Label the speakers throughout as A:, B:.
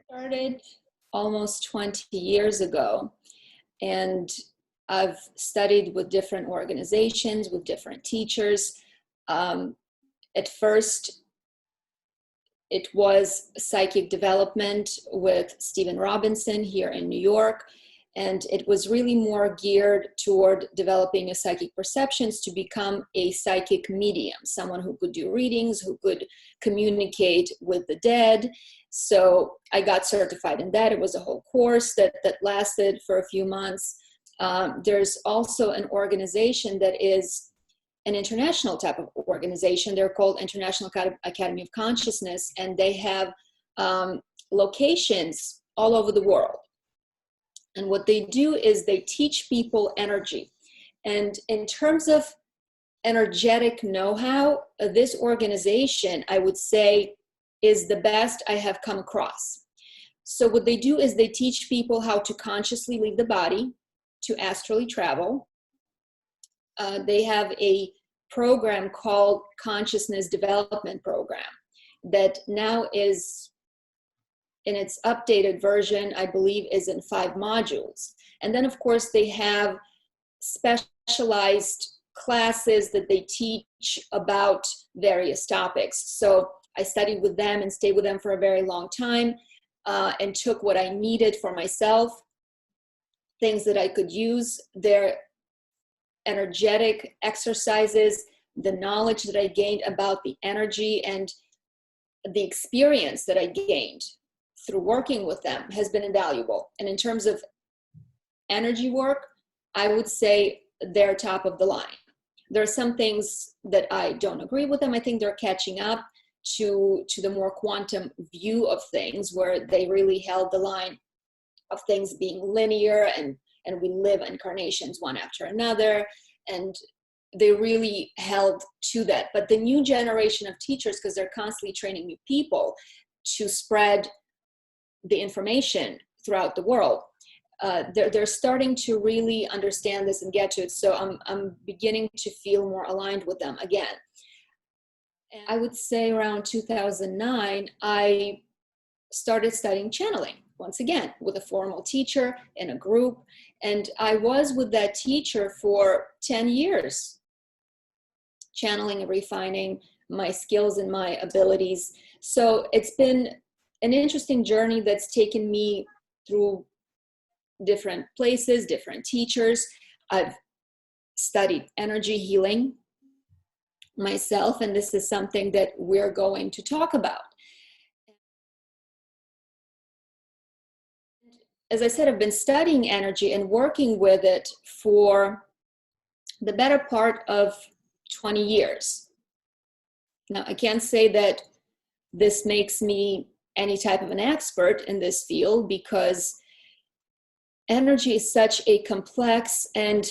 A: Started almost 20 years ago, and I've studied with different organizations, with different teachers. At first, it was psychic development with Stephen Robinson here in New York, and it was really more geared toward developing a psychic perceptions to become a psychic medium, someone who could do readings, who could communicate with the dead. So I got certified in that. It was a whole course that lasted for a few months. There's also an organization that is an international type of organization. They're called International Academy of Consciousness, and they have locations all over the world. And what they do is they teach people energy. And in terms of energetic know-how, this organization, I would say, is the best I have come across. So what they do is they teach people how to consciously leave the body, to astrally travel. They have a program called Consciousness Development Program that now is in its updated version, I believe, is in 5 modules. And then, of course, they have specialized classes that they teach about various topics. So I studied with them and stayed with them for a very long time, and took what I needed for myself, things that I could use, their energetic exercises, the knowledge that I gained about the energy, and the experience that I gained through working with them has been invaluable. And in terms of energy work, I would say they're top of the line. There are some things that I don't agree with them. I think they're catching up to the more quantum view of things, where they really held the line of things being linear, and we live incarnations one after another, and they really held to that. But the new generation of teachers, because they're constantly training new people to spread the information throughout the world, they're starting to really understand this and get to it. So I'm beginning to feel more aligned with them again. And I would say around 2009, I started studying channeling once again with a formal teacher in a group. And I was with that teacher for 10 years, channeling and refining my skills and my abilities. So it's been an interesting journey that's taken me through different places, different teachers. I've studied energy healing myself, and this is something that we're going to talk about. As I said, I've been studying energy and working with it for the better part of 20 years. Now, I can't say that this makes me any type of an expert in this field, because energy is such a complex and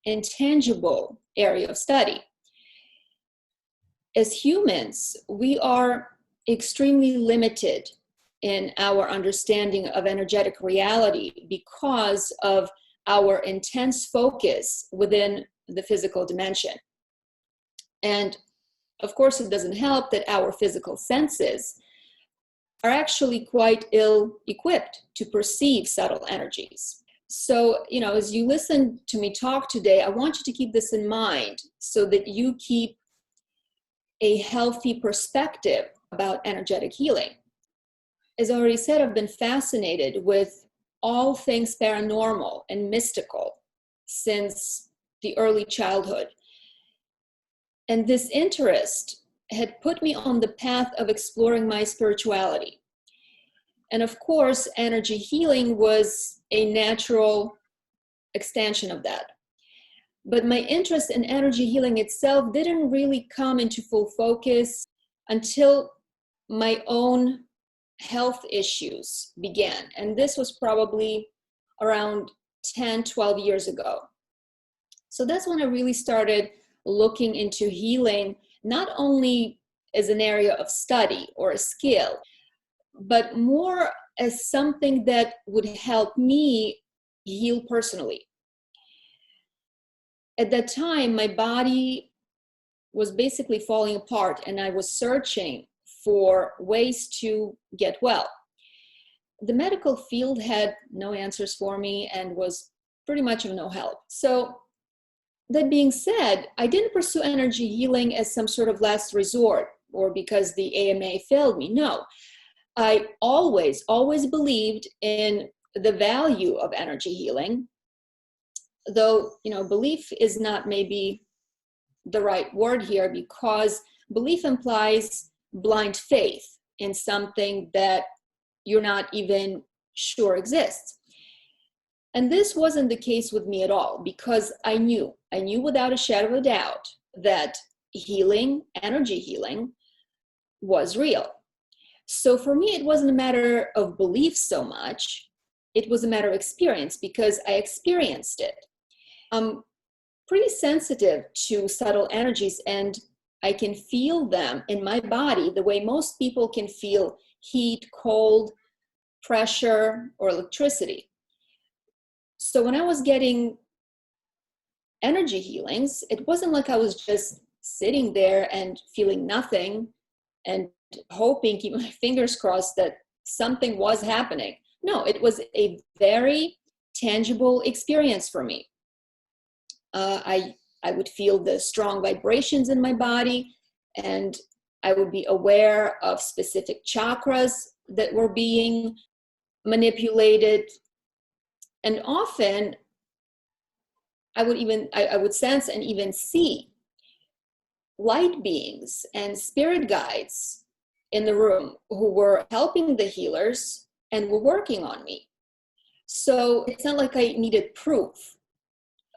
A: intangible area of study. As humans, we are extremely limited in our understanding of energetic reality because of our intense focus within the physical dimension. And of course, it doesn't help that our physical senses are actually quite ill-equipped to perceive subtle energies. So, as you listen to me talk today, I want you to keep this in mind so that you keep a healthy perspective about energetic healing. As I already said, I've been fascinated with all things paranormal and mystical since the early childhood. And this interest had put me on the path of exploring my spirituality. And of course, energy healing was a natural extension of that. But my interest in energy healing itself didn't really come into full focus until my own health issues began. And this was probably around 10, 12 years ago. So that's when I really started looking into healing, not only as an area of study or a skill, but more as something that would help me heal personally. At that time, my body was basically falling apart, and I was searching for ways to get well. the medical field had no answers for me and was pretty much of no help. So that being said, I didn't pursue energy healing as some sort of last resort or because the AMA failed me. No, I always believed in the value of energy healing, though, belief is not maybe the right word here, because belief implies blind faith in something that you're not even sure exists. And this wasn't the case with me at all, because I knew without a shadow of a doubt that healing, energy healing, was real. So for me, it wasn't a matter of belief so much. It was a matter of experience, because I experienced it. I'm pretty sensitive to subtle energies, and I can feel them in my body the way most people can feel heat, cold, pressure, or electricity. So when I was getting energy healings, it wasn't like I was just sitting there and feeling nothing and hoping, keeping my fingers crossed that something was happening. No, it was a very tangible experience for me. I would feel the strong vibrations in my body, and I would be aware of specific chakras that were being manipulated. And often I would sense and even see light beings and spirit guides in the room who were helping the healers and were working on me. So it's not like I needed proof.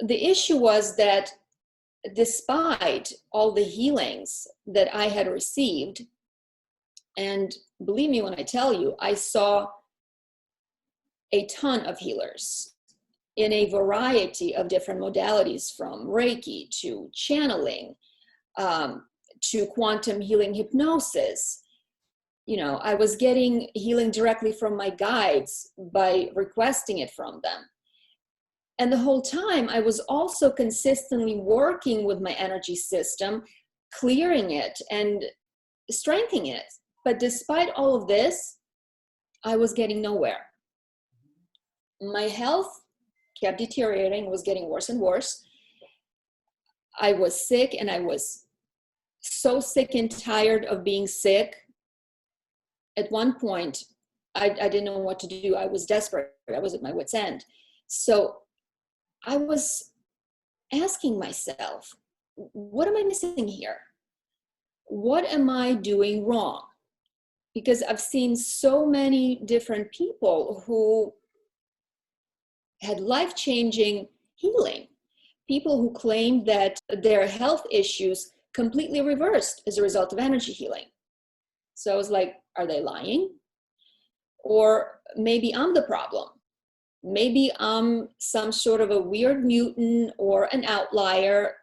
A: The issue was that despite all the healings that I had received, and believe me when I tell you, I saw a ton of healers in a variety of different modalities, from Reiki to channeling, to quantum healing hypnosis. I was getting healing directly from my guides by requesting it from them. And the whole time I was also consistently working with my energy system, clearing it and strengthening it. But despite all of this, I was getting nowhere. My health kept deteriorating, was getting worse and worse. I was sick, and I was so sick and tired of being sick. At one point, I didn't know what to do. I was desperate. I was at my wit's end. So I was asking myself, what am I missing here? What am I doing wrong? Because I've seen so many different people who had life-changing healing, people who claimed that their health issues completely reversed as a result of energy healing. So I was like, are they lying? Or maybe I'm the problem. Maybe I'm some sort of a weird mutant or an outlier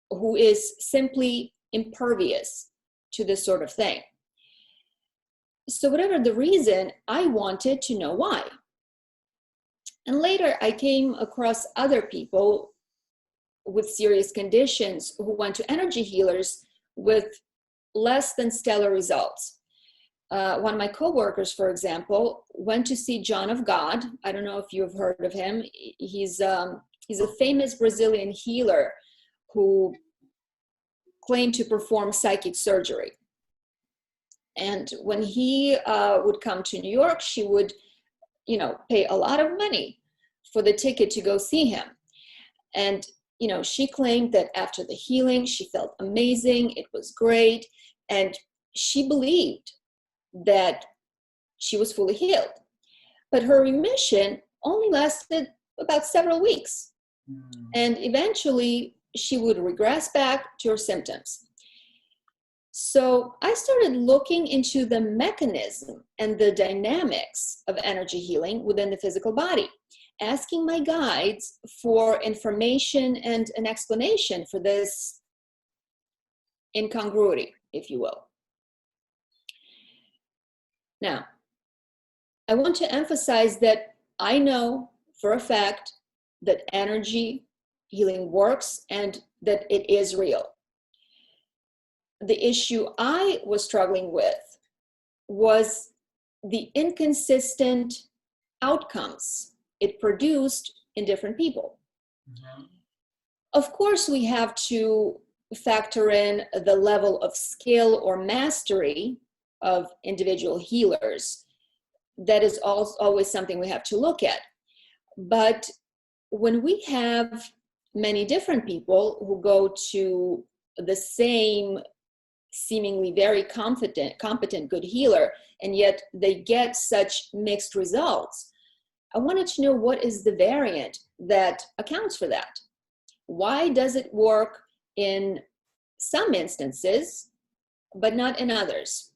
A: who is simply impervious to this sort of thing. So whatever the reason, I wanted to know why. And later I came across other people with serious conditions who went to energy healers with less than stellar results. One of my coworkers, for example, went to see John of God. I don't know if you've heard of him. He's a famous Brazilian healer who claimed to perform psychic surgery. And when he would come to New York, she would, pay a lot of money for the ticket to go see him. And, she claimed that after the healing, she felt amazing. It was great. And she believed that she was fully healed. But her remission only lasted about several weeks. And eventually she would regress back to her symptoms. So I started looking into the mechanism and the dynamics of energy healing within the physical body, asking my guides for information and an explanation for this incongruity, if you will. Now, I want to emphasize that I know for a fact that energy healing works and that it is real. The issue I was struggling with was the inconsistent outcomes it produced in different people.
B: Mm-hmm.
A: Of course, we have to factor in the level of skill or mastery of individual healers. That is always something we have to look at. But when we have many different people who go to the same seemingly very competent good healer, and yet they get such mixed results, I wanted to know, what is the variant that accounts for that? Why does it work in some instances, but not in others?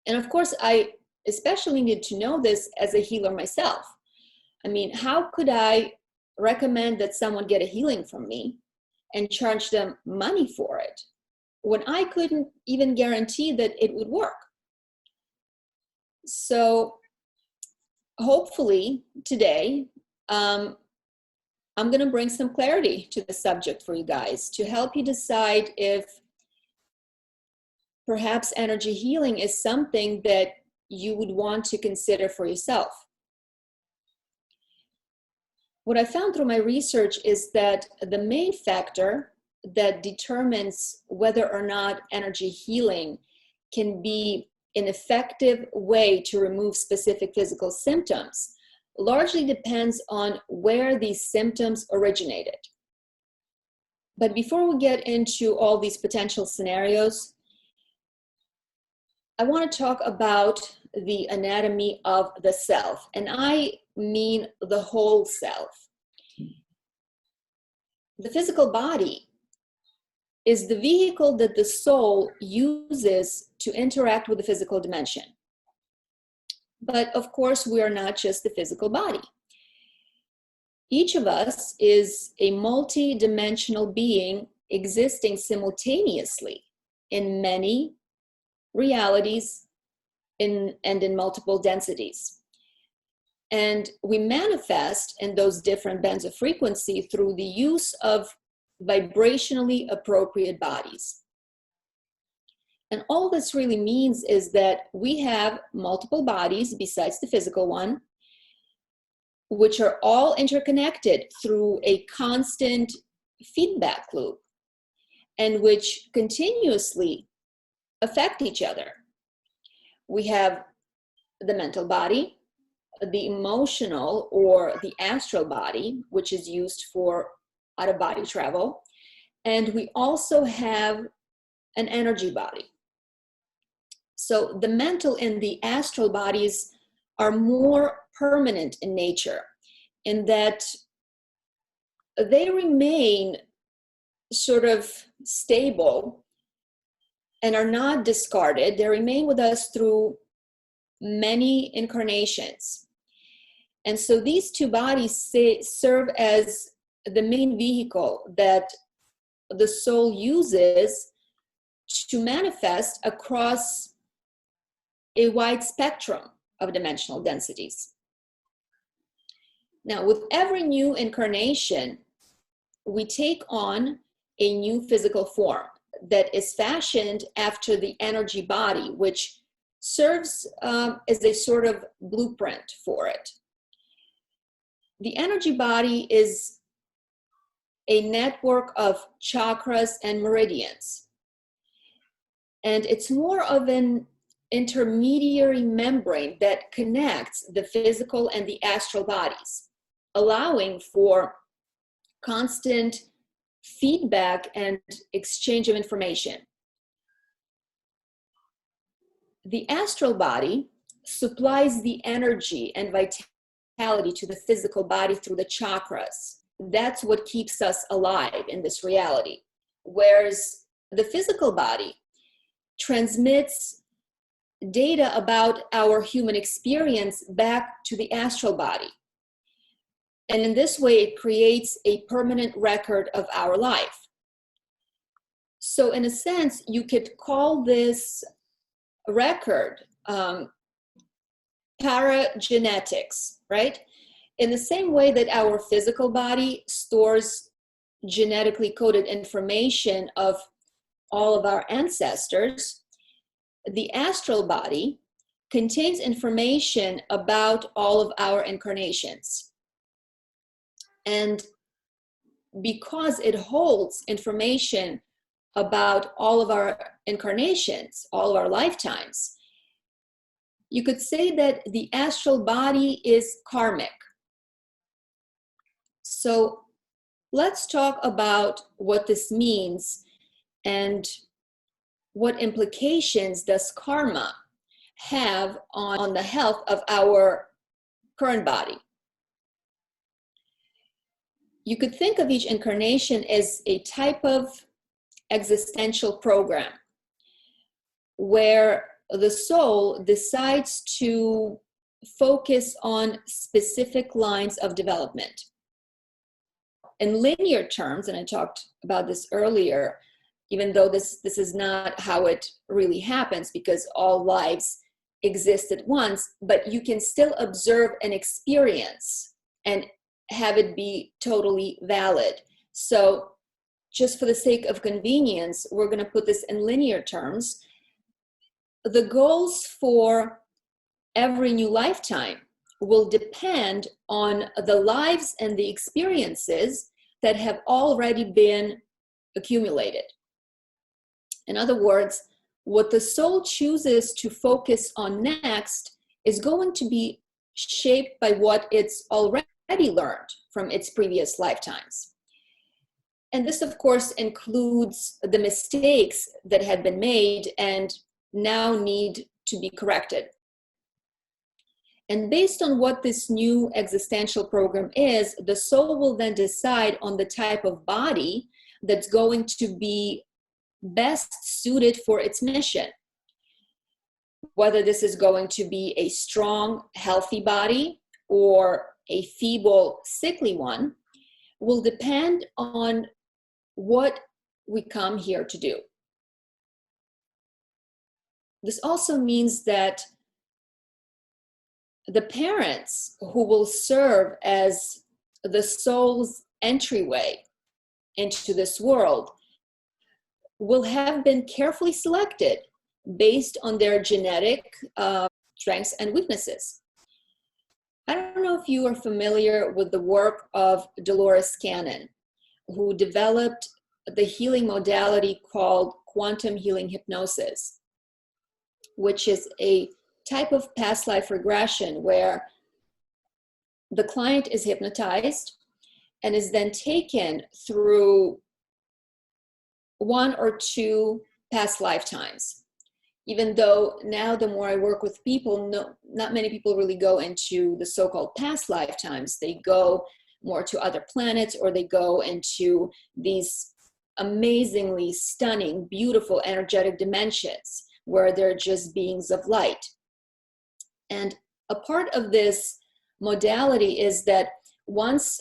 A: And of course, I especially need to know this as a healer myself. I mean, how could I recommend that someone get a healing from me and charge them money for it when I couldn't even guarantee that it would work? So hopefully today, I'm going to bring some clarity to the subject for you guys to help you decide if perhaps energy healing is something that you would want to consider for yourself. What I found through my research is that the main factor that determines whether or not energy healing can be an effective way to remove specific physical symptoms largely depends on where these symptoms originated. But before we get into all these potential scenarios, I want to talk about the anatomy of the self, and I mean the whole self. The physical body is the vehicle that the soul uses to interact with the physical dimension. But of course, we are not just the physical body. Each of us is a multi-dimensional being existing simultaneously in many realities and in multiple densities. And we manifest in those different bands of frequency through the use of vibrationally appropriate bodies. And all this really means is that we have multiple bodies besides the physical one, which are all interconnected through a constant feedback loop and which continuously affect each other. We have the mental body, the emotional or the astral body, which is used for out-of-body travel, and we also have an energy body. So the mental and the astral bodies are more permanent in nature, in that they remain sort of stable and are not discarded. They remain with us through many incarnations. And so these two bodies serve as the main vehicle that the soul uses to manifest across a wide spectrum of dimensional densities. Now, with every new incarnation, we take on a new physical form that is fashioned after the energy body, which serves as a sort of blueprint for it. The energy body is a network of chakras and meridians. And it's more of an intermediary membrane that connects the physical and the astral bodies, allowing for constant feedback and exchange of information. The astral body supplies the energy and vitality to the physical body through the chakras. That's what keeps us alive in this reality. Whereas the physical body transmits data about our human experience back to the astral body. And in this way, it creates a permanent record of our life. So in a sense, you could call this record paragenetics, right? In the same way that our physical body stores genetically coded information of all of our ancestors, the astral body contains information about all of our incarnations. And because it holds information about all of our incarnations, all of our lifetimes, you could say that the astral body is karmic. So let's talk about what this means and what implications does karma have on the health of our current body. You could think of each incarnation as a type of existential program where the soul decides to focus on specific lines of development. In linear terms, and I talked about this earlier, even though this is not how it really happens because all lives exist at once, but you can still observe an experience and have it be totally valid. So just for the sake of convenience, we're going to put this in linear terms. The goals for every new lifetime will depend on the lives and the experiences that have already been accumulated. In other words, what the soul chooses to focus on next is going to be shaped by what it's already learned from its previous lifetimes. And this, of course, includes the mistakes that had been made and now need to be corrected. And based on what this new existential program is, the soul will then decide on the type of body that's going to be best suited for its mission. Whether this is going to be a strong, healthy body or a feeble, sickly one will depend on what we come here to do. This also means that the parents who will serve as the soul's entryway into this world will have been carefully selected based on their genetic strengths and weaknesses. I don't know if you are familiar with the work of Dolores Cannon, who developed the healing modality called quantum healing hypnosis, which is a type of past life regression where the client is hypnotized and is then taken through one or two past lifetimes. Even though now the more I work with people, not many people really go into the so-called past lifetimes. They go more to other planets, or they go into these amazingly stunning, beautiful, energetic dimensions where they're just beings of light. And a part of this modality is that once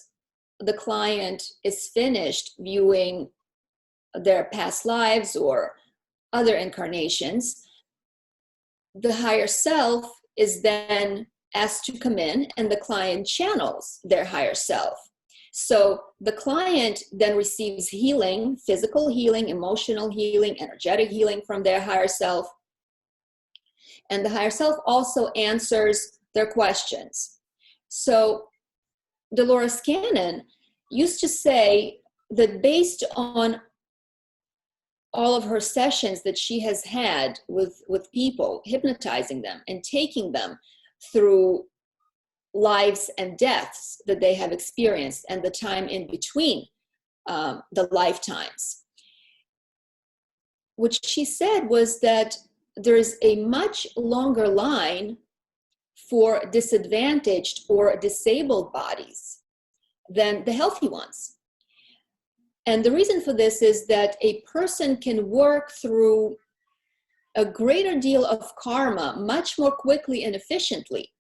A: the client is finished viewing their past lives or other incarnations, the higher self is then asked to come in and the client channels their higher self. So the client then receives healing, physical healing, emotional healing, energetic healing from their higher self. And the higher self also answers their questions. So Dolores Cannon used to say that based on all of her sessions that she has had with people, hypnotizing them and taking them through lives and deaths that they have experienced and the time in between the lifetimes. What she said was that there is a much longer line for disadvantaged or disabled bodies than the healthy ones. And the reason for this is that a person can work through a greater deal of karma much more quickly and efficiently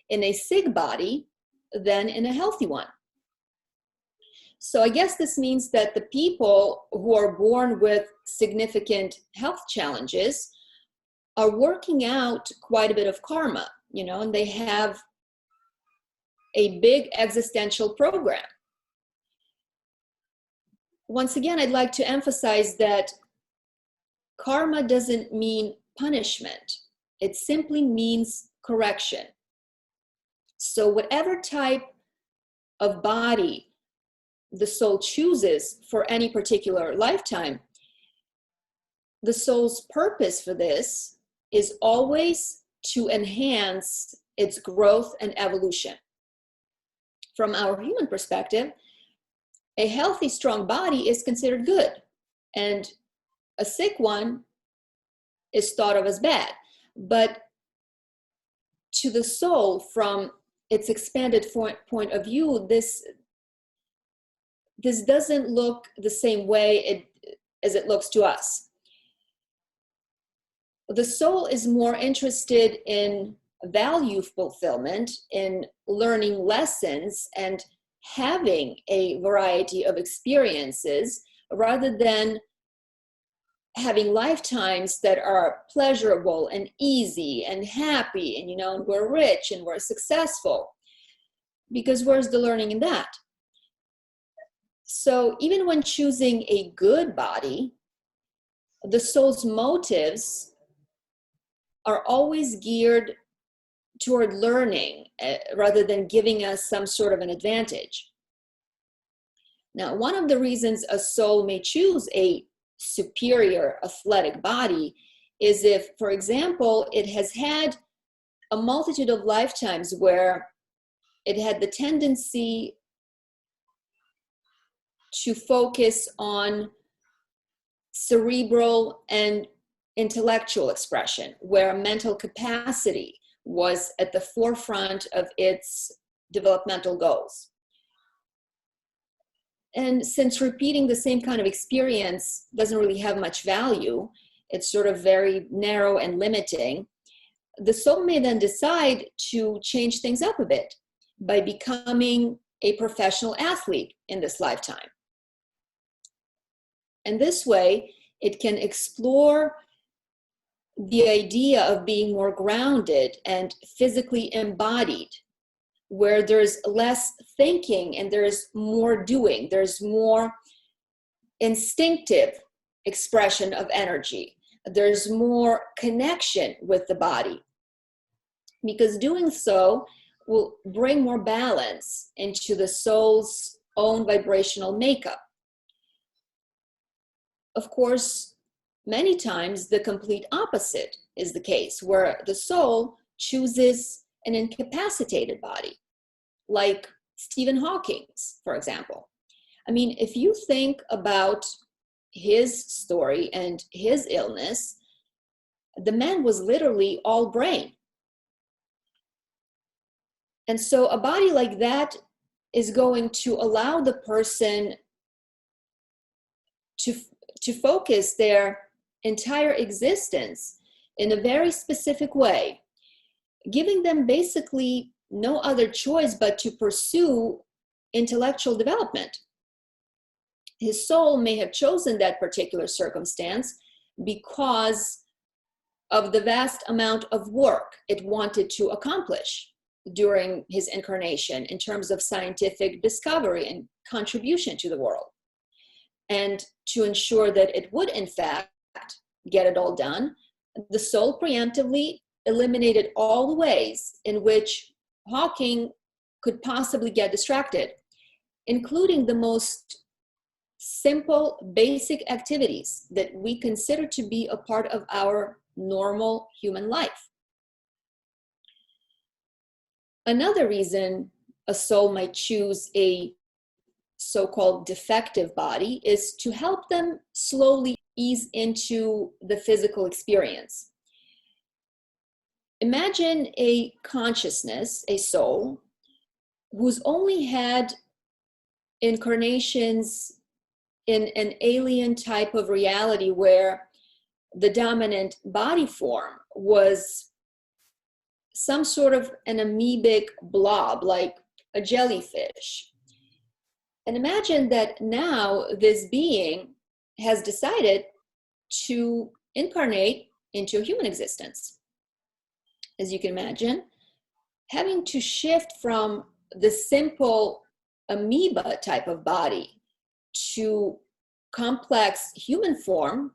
A: in a sick body than in a healthy one. So I guess this means that the people who are born with significant health challenges are working out quite a bit of karma, and they have a big existential program. Once again, I'd like to emphasize that karma doesn't mean punishment. It simply means correction. So whatever type of body the soul chooses for any particular lifetime, the soul's purpose for this is always to enhance its growth and evolution. From our human perspective, a healthy, strong body is considered good, and a sick one is thought of as bad. But to the soul, from its expanded point of view, this doesn't look the same way as it looks to us. The soul is more interested in value fulfillment, in learning lessons and having a variety of experiences, rather than having lifetimes that are pleasurable and easy and happy, and and we're rich and we're successful. Because where's the learning in that? So even when choosing a good body, the soul's motives are always geared toward learning rather than giving us some sort of an advantage. Now, one of the reasons a soul may choose a superior athletic body is if, for example, it has had a multitude of lifetimes where it had the tendency to focus on cerebral and intellectual expression, where mental capacity was at the forefront of its developmental goals. And since repeating the same kind of experience doesn't really have much value, it's sort of very narrow and limiting, the soul may then decide to change things up a bit by becoming a professional athlete in this lifetime. And this way, it can explore the idea of being more grounded and physically embodied, where there's less thinking and there's more doing, there's more instinctive expression of energy, there's more connection with the body, because doing so will bring more balance into the soul's own vibrational makeup. Of course, many times the complete opposite is the case, where the soul chooses an incapacitated body, like Stephen Hawking's, for example. I mean, if you think about his story and his illness, the man was literally all brain. And so a body like that is going to allow the person to focus their entire existence in a very specific way, giving them basically no other choice but to pursue intellectual development. His soul may have chosen that particular circumstance because of the vast amount of work it wanted to accomplish during his incarnation in terms of scientific discovery and contribution to the world. And to ensure that it would, in fact, get it all done, the soul preemptively eliminated all the ways in which Hawking could possibly get distracted, including the most simple, basic activities that we consider to be a part of our normal human life. Another reason a soul might choose a so-called defective body is to help them slowly ease into the physical experience. Imagine a consciousness, a soul, who's only had incarnations in an alien type of reality where the dominant body form was some sort of an amoebic blob, like a jellyfish. And imagine that now this being has decided to incarnate into a human existence. As you can imagine, having to shift from the simple amoeba type of body to complex human form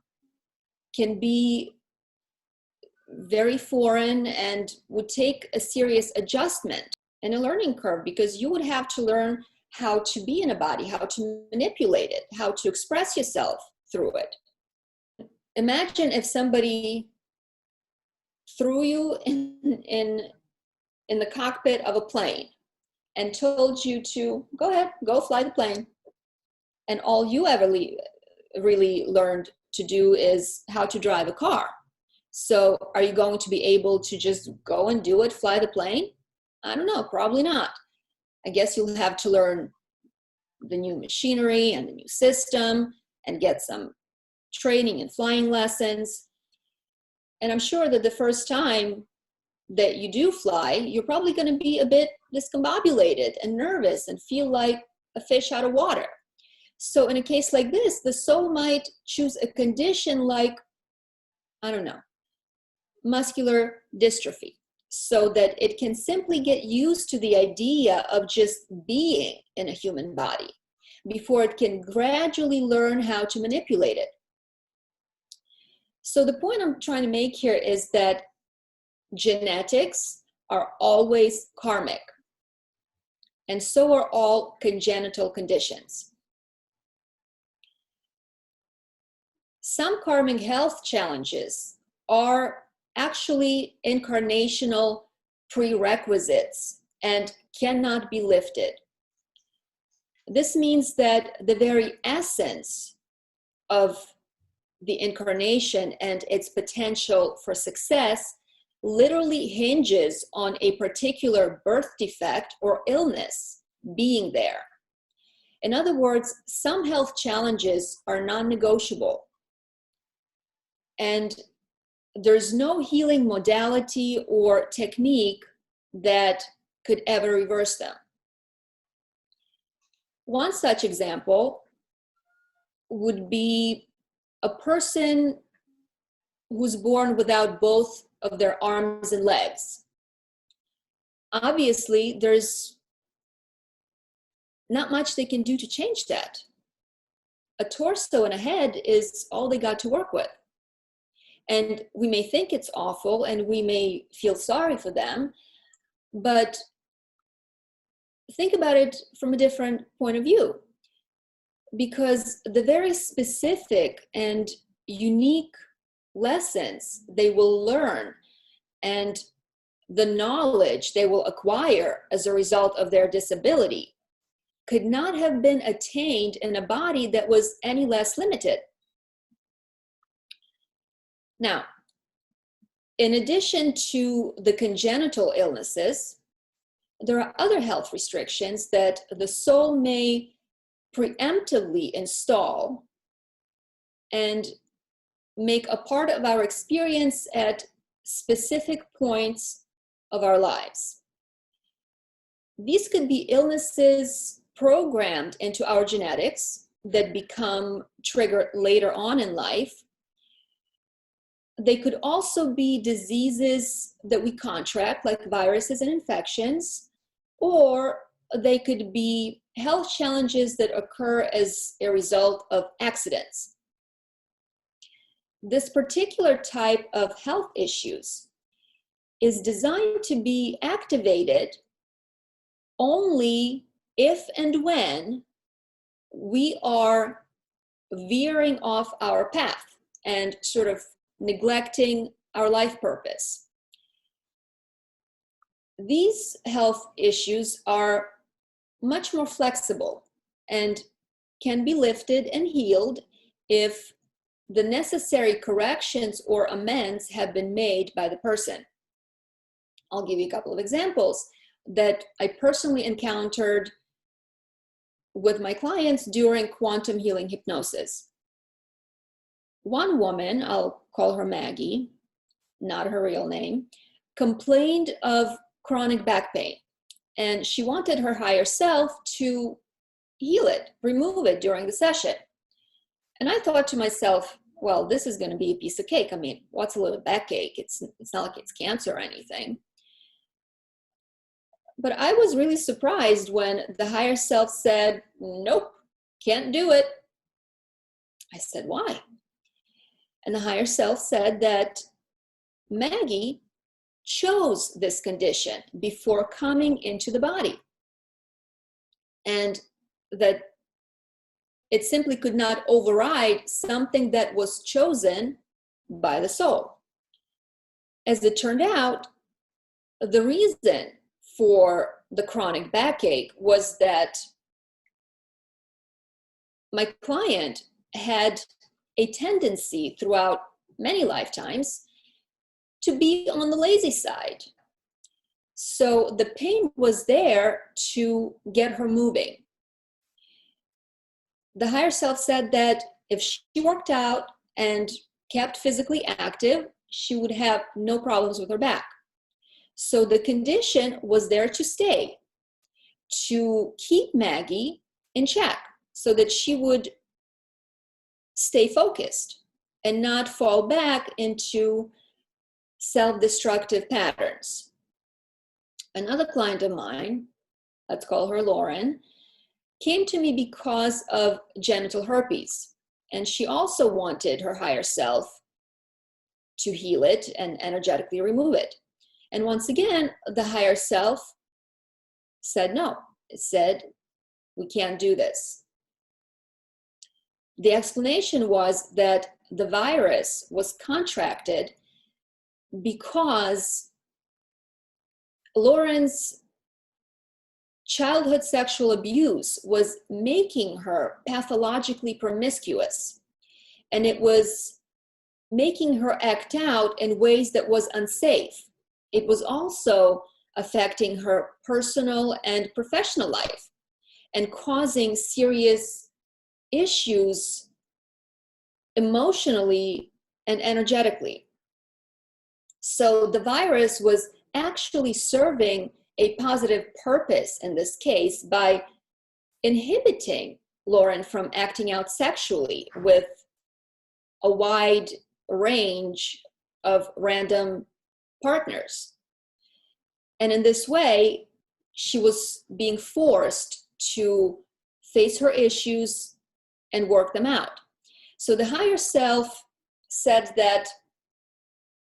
A: can be very foreign and would take a serious adjustment and a learning curve, because you would have to learn how to be in a body, how to manipulate it, how to express yourself through it. Imagine if somebody threw you in the cockpit of a plane and told you to go ahead, go fly the plane. And all you ever really learned to do is how to drive a car. So are you going to be able to just go and do it, fly the plane? I don't know, probably not. I guess you'll have to learn the new machinery and the new system and get some training and flying lessons. And I'm sure that the first time that you do fly, you're probably going to be a bit discombobulated and nervous and feel like a fish out of water. So in a case like this, the soul might choose a condition like, I don't know, muscular dystrophy, so that it can simply get used to the idea of just being in a human body before it can gradually learn how to manipulate it. So the point I'm trying to make here is that genetics are always karmic, and so are all congenital conditions. Some karmic health challenges are actually incarnational prerequisites and cannot be lifted. This means that the very essence of the incarnation and its potential for success literally hinges on a particular birth defect or illness being there. In other words, some health challenges are non-negotiable, and there's no healing modality or technique that could ever reverse them. One such example would be a person who's born without both of their arms and legs. Obviously, there's not much they can do to change that. A torso and a head is all they got to work with. And we may think it's awful and we may feel sorry for them, but think about it from a different point of view. Because the very specific and unique lessons they will learn and the knowledge they will acquire as a result of their disability could not have been attained in a body that was any less limited. Now, in addition to the congenital illnesses, there are other health restrictions that the soul may preemptively install and make a part of our experience at specific points of our lives. These could be illnesses programmed into our genetics that become triggered later on in life. They could also be diseases that we contract, like viruses and infections, or they could be health challenges that occur as a result of accidents. This particular type of health issues is designed to be activated only if and when we are veering off our path and sort of neglecting our life purpose. These health issues are much more flexible and can be lifted and healed if the necessary corrections or amends have been made by the person. I'll give you a couple of examples that I personally encountered with my clients during quantum healing hypnosis. One woman, I'll call her Maggie, not her real name, complained of chronic back pain, and she wanted her higher self to heal it, remove it during the session. And I thought to myself, well, this is going to be a piece of cake. I mean, what's a little backache? It's not like it's cancer or anything. But I was really surprised when the higher self said, nope, can't do it. I said, why? And the higher self said that Maggie chose this condition before coming into the body, and that it simply could not override something that was chosen by the soul. As it turned out, the reason for the chronic backache was that my client had a tendency throughout many lifetimes to be on the lazy side. So the pain was there to get her moving. The higher self said that if she worked out and kept physically active, she would have no problems with her back. So the condition was there to stay, to keep Maggie in check so that she would stay focused and not fall back into self-destructive patterns. Another client of mine, let's call her Lauren, came to me because of genital herpes. And she also wanted her higher self to heal it and energetically remove it. And once again, the higher self said no. It said, we can't do this. The explanation was that the virus was contracted because Lauren's childhood sexual abuse was making her pathologically promiscuous, and it was making her act out in ways that was unsafe. It was also affecting her personal and professional life and causing serious issues emotionally and energetically. So the virus was actually serving a positive purpose in this case by inhibiting Lauren from acting out sexually with a wide range of random partners. And in this way, she was being forced to face her issues and work them out. So the higher self said that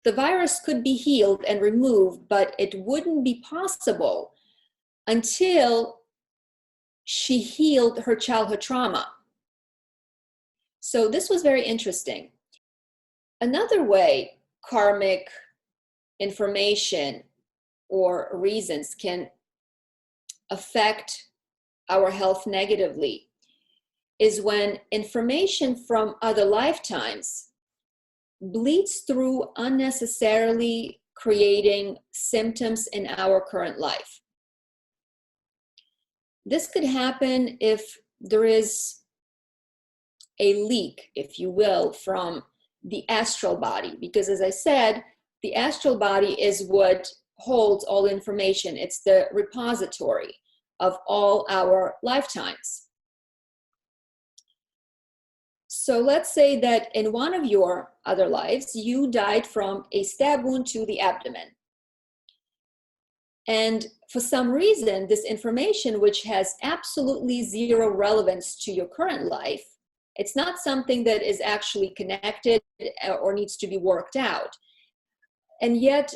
A: the virus could be healed and removed, but it wouldn't be possible until she healed her childhood trauma. So this was very interesting. Another way karmic information or reasons can affect our health negatively is when information from other lifetimes bleeds through unnecessarily creating symptoms in our current life. This could happen if there is a leak, if you will, from the astral body, because as I said, the astral body is what holds all information. It's the repository of all our lifetimes. So let's say that in one of your other lives, you died from a stab wound to the abdomen. And for some reason, this information, which has absolutely zero relevance to your current life, it's not something that is actually connected or needs to be worked out. And yet,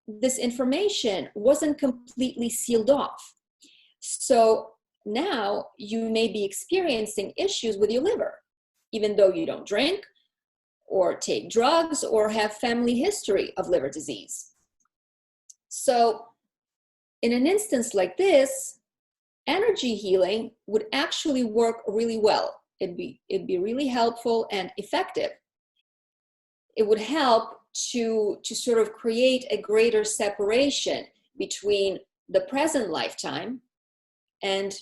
A: this information wasn't completely sealed off. So now you may be experiencing issues with your liver, even though you don't drink or take drugs or have family history of liver disease. So in an instance like this, energy healing would actually work really well. It'd be really helpful and effective. It would help to sort of create a greater separation between the present lifetime and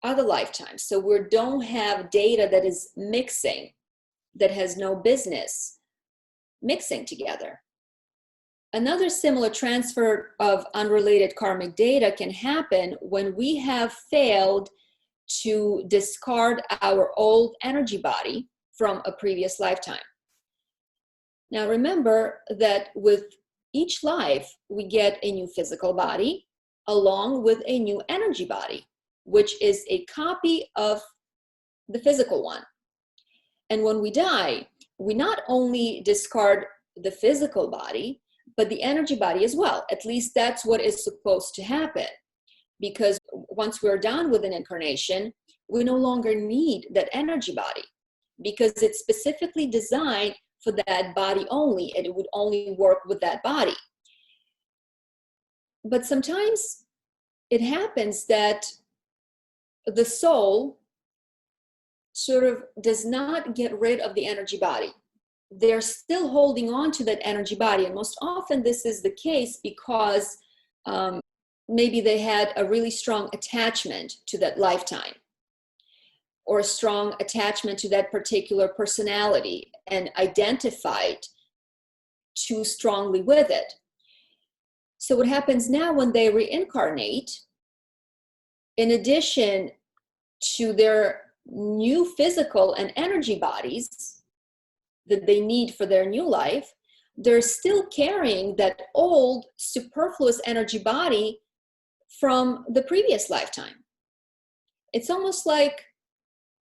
A: other lifetimes. So we don't have data that is mixing, that has no business mixing together. Another similar transfer of unrelated karmic data can happen when we have failed to discard our old energy body from a previous lifetime. Now remember that with each life, we get a new physical body along with a new energy body, which is a copy of the physical one. And when we die, we not only discard the physical body, but the energy body as well. At least that's what is supposed to happen. Because once we're done with an incarnation, we no longer need that energy body, because it's specifically designed for that body only, and it would only work with that body. But sometimes it happens that the soul sort of does not get rid of the energy body. They're still holding on to that energy body. And most often this is the case because maybe they had a really strong attachment to that lifetime, or a strong attachment to that particular personality and identified too strongly with it. So what happens now when they reincarnate, in addition to their new physical and energy bodies that they need for their new life, they're still carrying that old superfluous energy body from the previous lifetime. It's almost like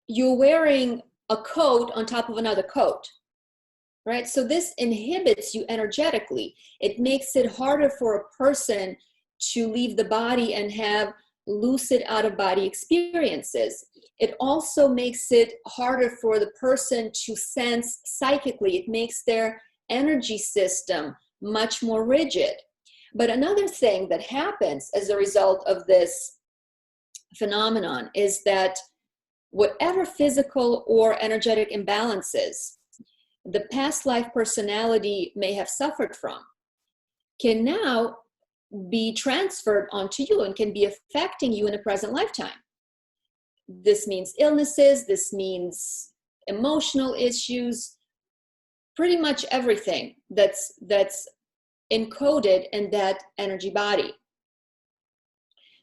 A: you're wearing a coat on top of another coat, right? So this inhibits you energetically. It makes it harder for a person to leave the body and have lucid out-of-body experiences. It also makes it harder for the person to sense psychically. It makes their energy system much more rigid. But another thing that happens as a result of this phenomenon is that whatever physical or energetic imbalances the past life personality may have suffered from can now be transferred onto you and can be affecting you in a present lifetime. This means illnesses, this means emotional issues, pretty much everything that's encoded in that energy body.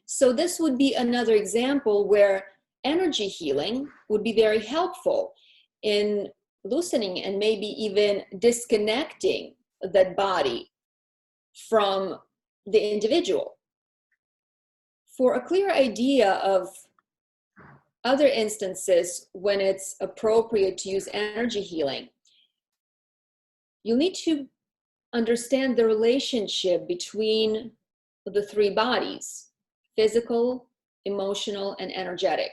A: So this would be another example where energy healing would be very helpful in loosening and maybe even disconnecting that body from the individual. For a clear idea of other instances when it's appropriate to use energy healing, you'll need to understand the relationship between the three bodies: physical, emotional, and energetic.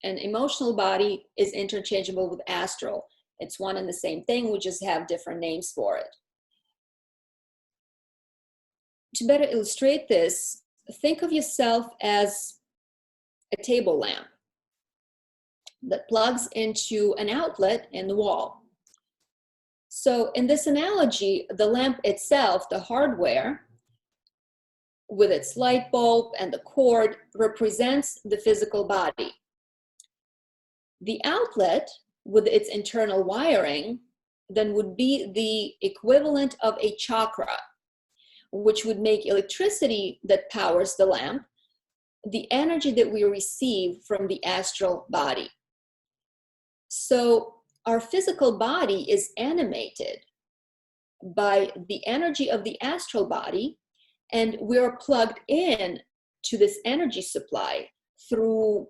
A: An emotional body is interchangeable with astral. It's one and the same thing, we just have different names for it. To better illustrate this, think of yourself as a table lamp that plugs into an outlet in the wall. So in this analogy, the lamp itself, the hardware, with its light bulb and the cord, represents the physical body. The outlet, with its internal wiring, then would be the equivalent of a chakra, which would make electricity that powers the lamp the energy that we receive from the astral body. So our physical body is animated by the energy of the astral body, and we're plugged in to this energy supply through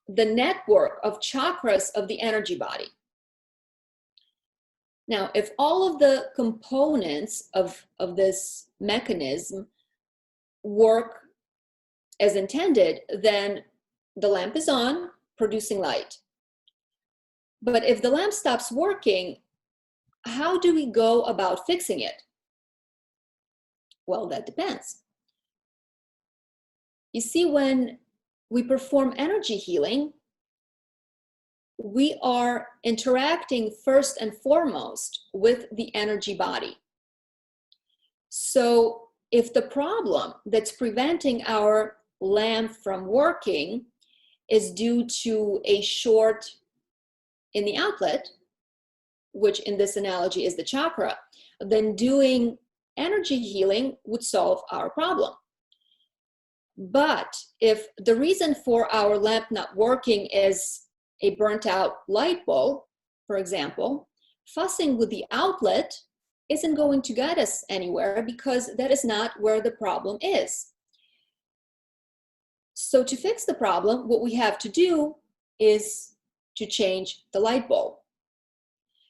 A: the network of chakras of the energy body. Now, if all of the components of this mechanism work as intended, then the lamp is on, producing light. But if the lamp stops working, how do we go about fixing it? Well, that depends. You see, when we perform energy healing, we are interacting first and foremost with the energy body. So if the problem that's preventing our lamp from working is due to a short in the outlet, which in this analogy is the chakra, then doing energy healing would solve our problem. But if the reason for our lamp not working is a burnt out light bulb, for example, fussing with the outlet isn't going to get us anywhere, because that is not where the problem is. So to fix the problem, what we have to do is to change the light bulb.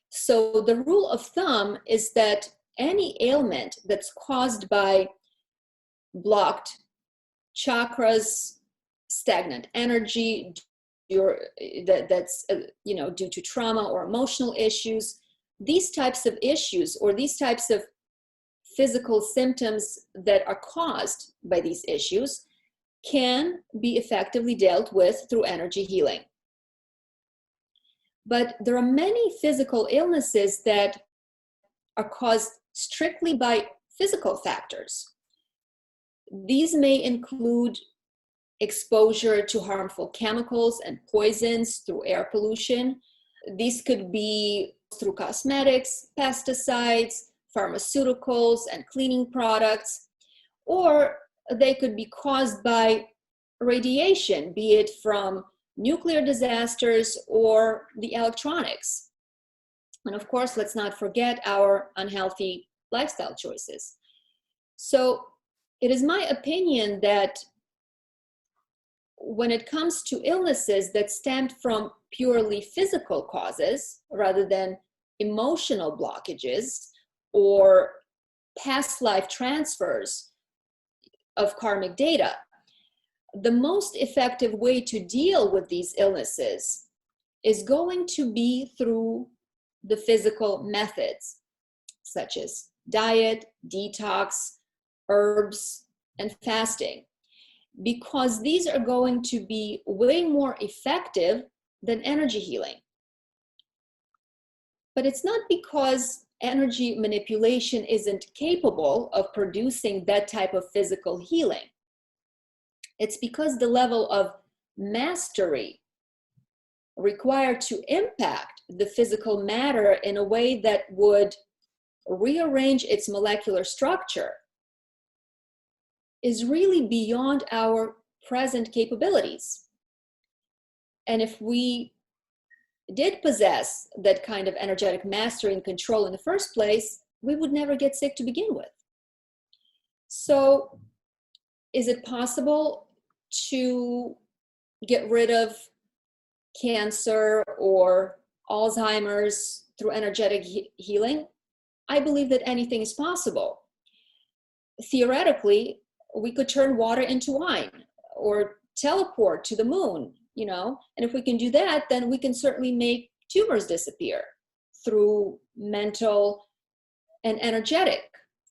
A: So the rule of thumb is that any ailment that's caused by blocked chakras, stagnant energy, that's due to trauma or emotional issues, these types of issues or these types of physical symptoms that are caused by these issues can be effectively dealt with through energy healing. But there are many physical illnesses that are caused strictly by physical factors. These may include exposure to harmful chemicals and poisons through air pollution. These could be through cosmetics, pesticides, pharmaceuticals, and cleaning products, or they could be caused by radiation, be it from nuclear disasters or the electronics. And of course, let's not forget our unhealthy lifestyle choices. So it is my opinion that when it comes to illnesses that stemmed from purely physical causes rather than emotional blockages or past life transfers of karmic data, the most effective way to deal with these illnesses is going to be through the physical methods, such as diet, detox, herbs, and fasting, because these are going to be way more effective than energy healing. But it's not because energy manipulation isn't capable of producing that type of physical healing. It's because the level of mastery required to impact the physical matter in a way that would rearrange its molecular structure is really beyond our present capabilities. And if we did possess that kind of energetic mastery and control in the first place, we would never get sick to begin with. So, is it possible to get rid of cancer or Alzheimer's through energetic healing? I believe that anything is possible. Theoretically, we could turn water into wine or teleport to the moon, and if we can do that, then we can certainly make tumors disappear through mental and energetic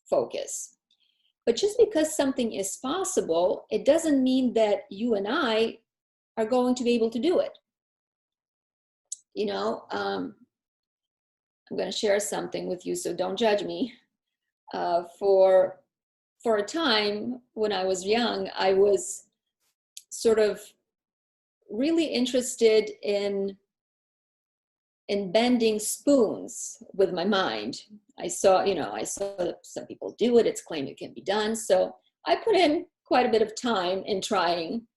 A: focus. But just because something is possible, it doesn't mean that you and I are going to be able to do it. I'm going to share something with you, so don't judge me. For a time when I was young, I was sort of really interested in bending spoons with my mind. I saw some people do it. It's claimed it can be done. So I put in quite a bit of time in trying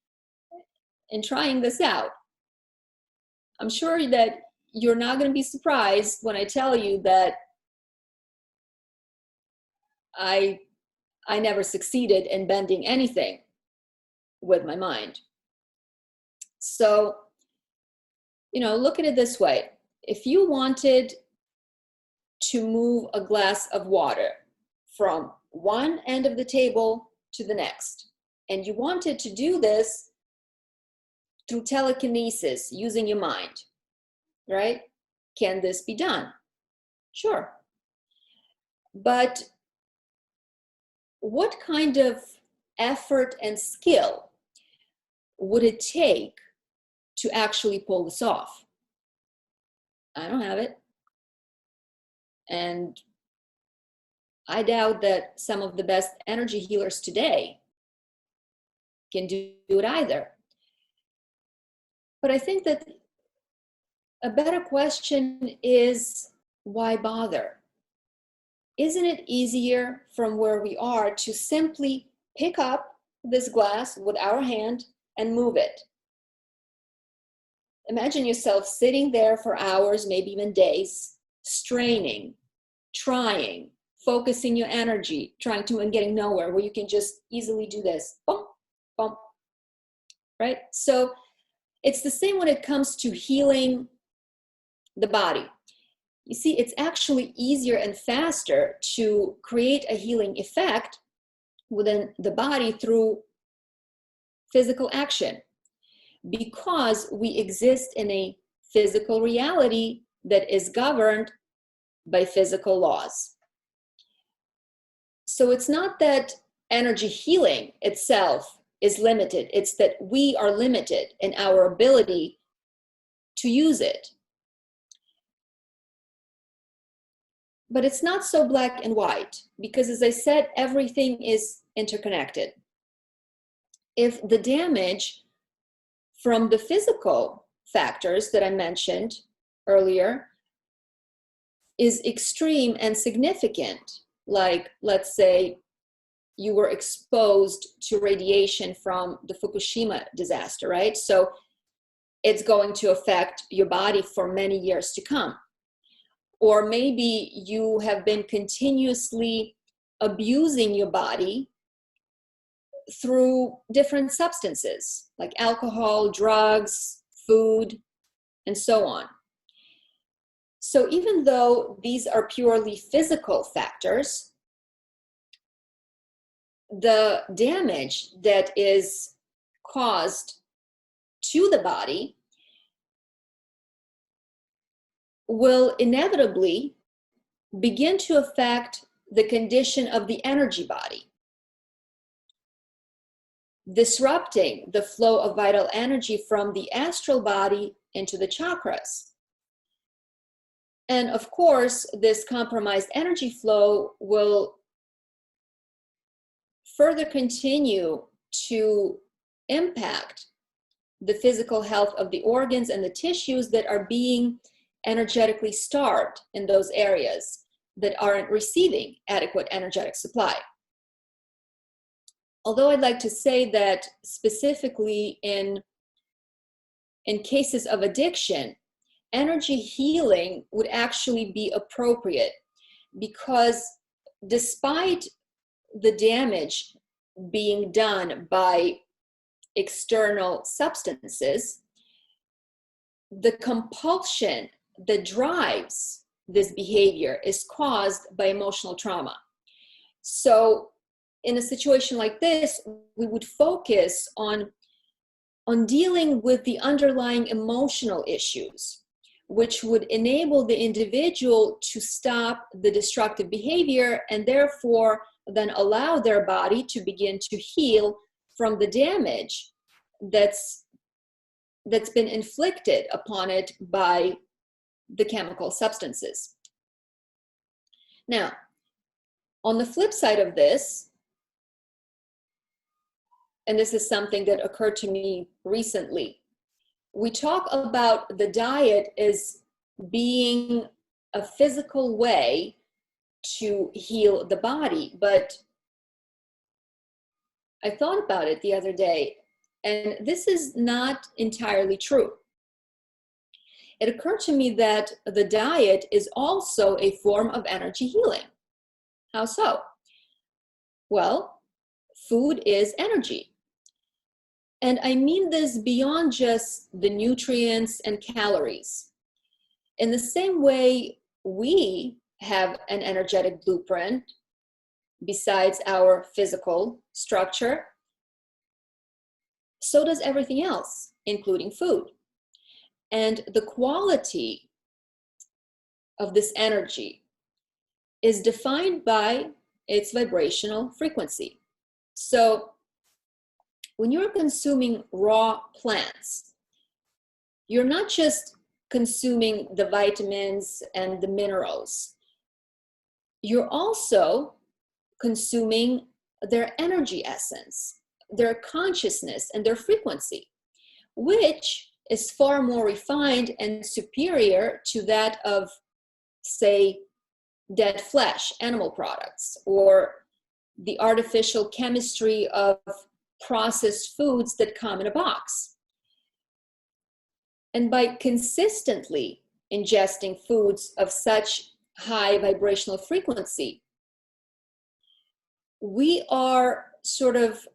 A: this out. I'm sure that you're not going to be surprised when I tell you that I never succeeded in bending anything with my mind. So, look at it this way. If you wanted to move a glass of water from one end of the table to the next, and you wanted to do this through telekinesis, using your mind, right? Can this be done? Sure. But what kind of effort and skill would it take to actually pull this off? I don't have it. And I doubt that some of the best energy healers today can do it either. But I think that a better question is, why bother? Isn't it easier from where we are to simply pick up this glass with our hand and move it? Imagine yourself sitting there for hours, maybe even days, straining, trying, focusing your energy, trying to and getting nowhere, where you can just easily do this. Bump, bump, right? So it's the same when it comes to healing the body. You see, it's actually easier and faster to create a healing effect within the body through physical action, because we exist in a physical reality that is governed by physical laws. So it's not that energy healing itself is limited, it's that we are limited in our ability to use it. But it's not so black and white, because as I said, everything is interconnected. If the damage from the physical factors that I mentioned earlier is extreme and significant, like let's say you were exposed to radiation from the Fukushima disaster, right? So it's going to affect your body for many years to come. Or maybe you have been continuously abusing your body through different substances like alcohol, drugs, food, and so on. So even though these are purely physical factors, the damage that is caused to the body will inevitably begin to affect the condition of the energy body, disrupting the flow of vital energy from the astral body into the chakras. And of course, this compromised energy flow will further continue to impact the physical health of the organs and the tissues that are being energetically starved in those areas that aren't receiving adequate energetic supply. Although I'd like to say that specifically in cases of addiction, energy healing would actually be appropriate, because despite the damage being done by external substances, the compulsion that drives this behavior is caused by emotional trauma. So in a situation like this, we would focus on dealing with the underlying emotional issues, which would enable the individual to stop the destructive behavior and therefore then allow their body to begin to heal from the damage that's been inflicted upon it by the chemical substances. Now, on the flip side of this, and this is something that occurred to me recently, we talk about the diet as being a physical way to heal the body, but I thought about it the other day, and this is not entirely true. It occurred to me that the diet is also a form of energy healing. How so? Well, food is energy. And I mean this beyond just the nutrients and calories. In the same way, we have an energetic blueprint besides our physical structure, so does everything else, including food. And the quality of this energy is defined by its vibrational frequency. So when you're consuming raw plants, you're not just consuming the vitamins and the minerals. You're also consuming their energy essence, their consciousness, and their frequency, which is far more refined and superior to that of, say, dead flesh, animal products, or the artificial chemistry of processed foods that come in a box. And by consistently ingesting foods of such high vibrational frequency, we are sort of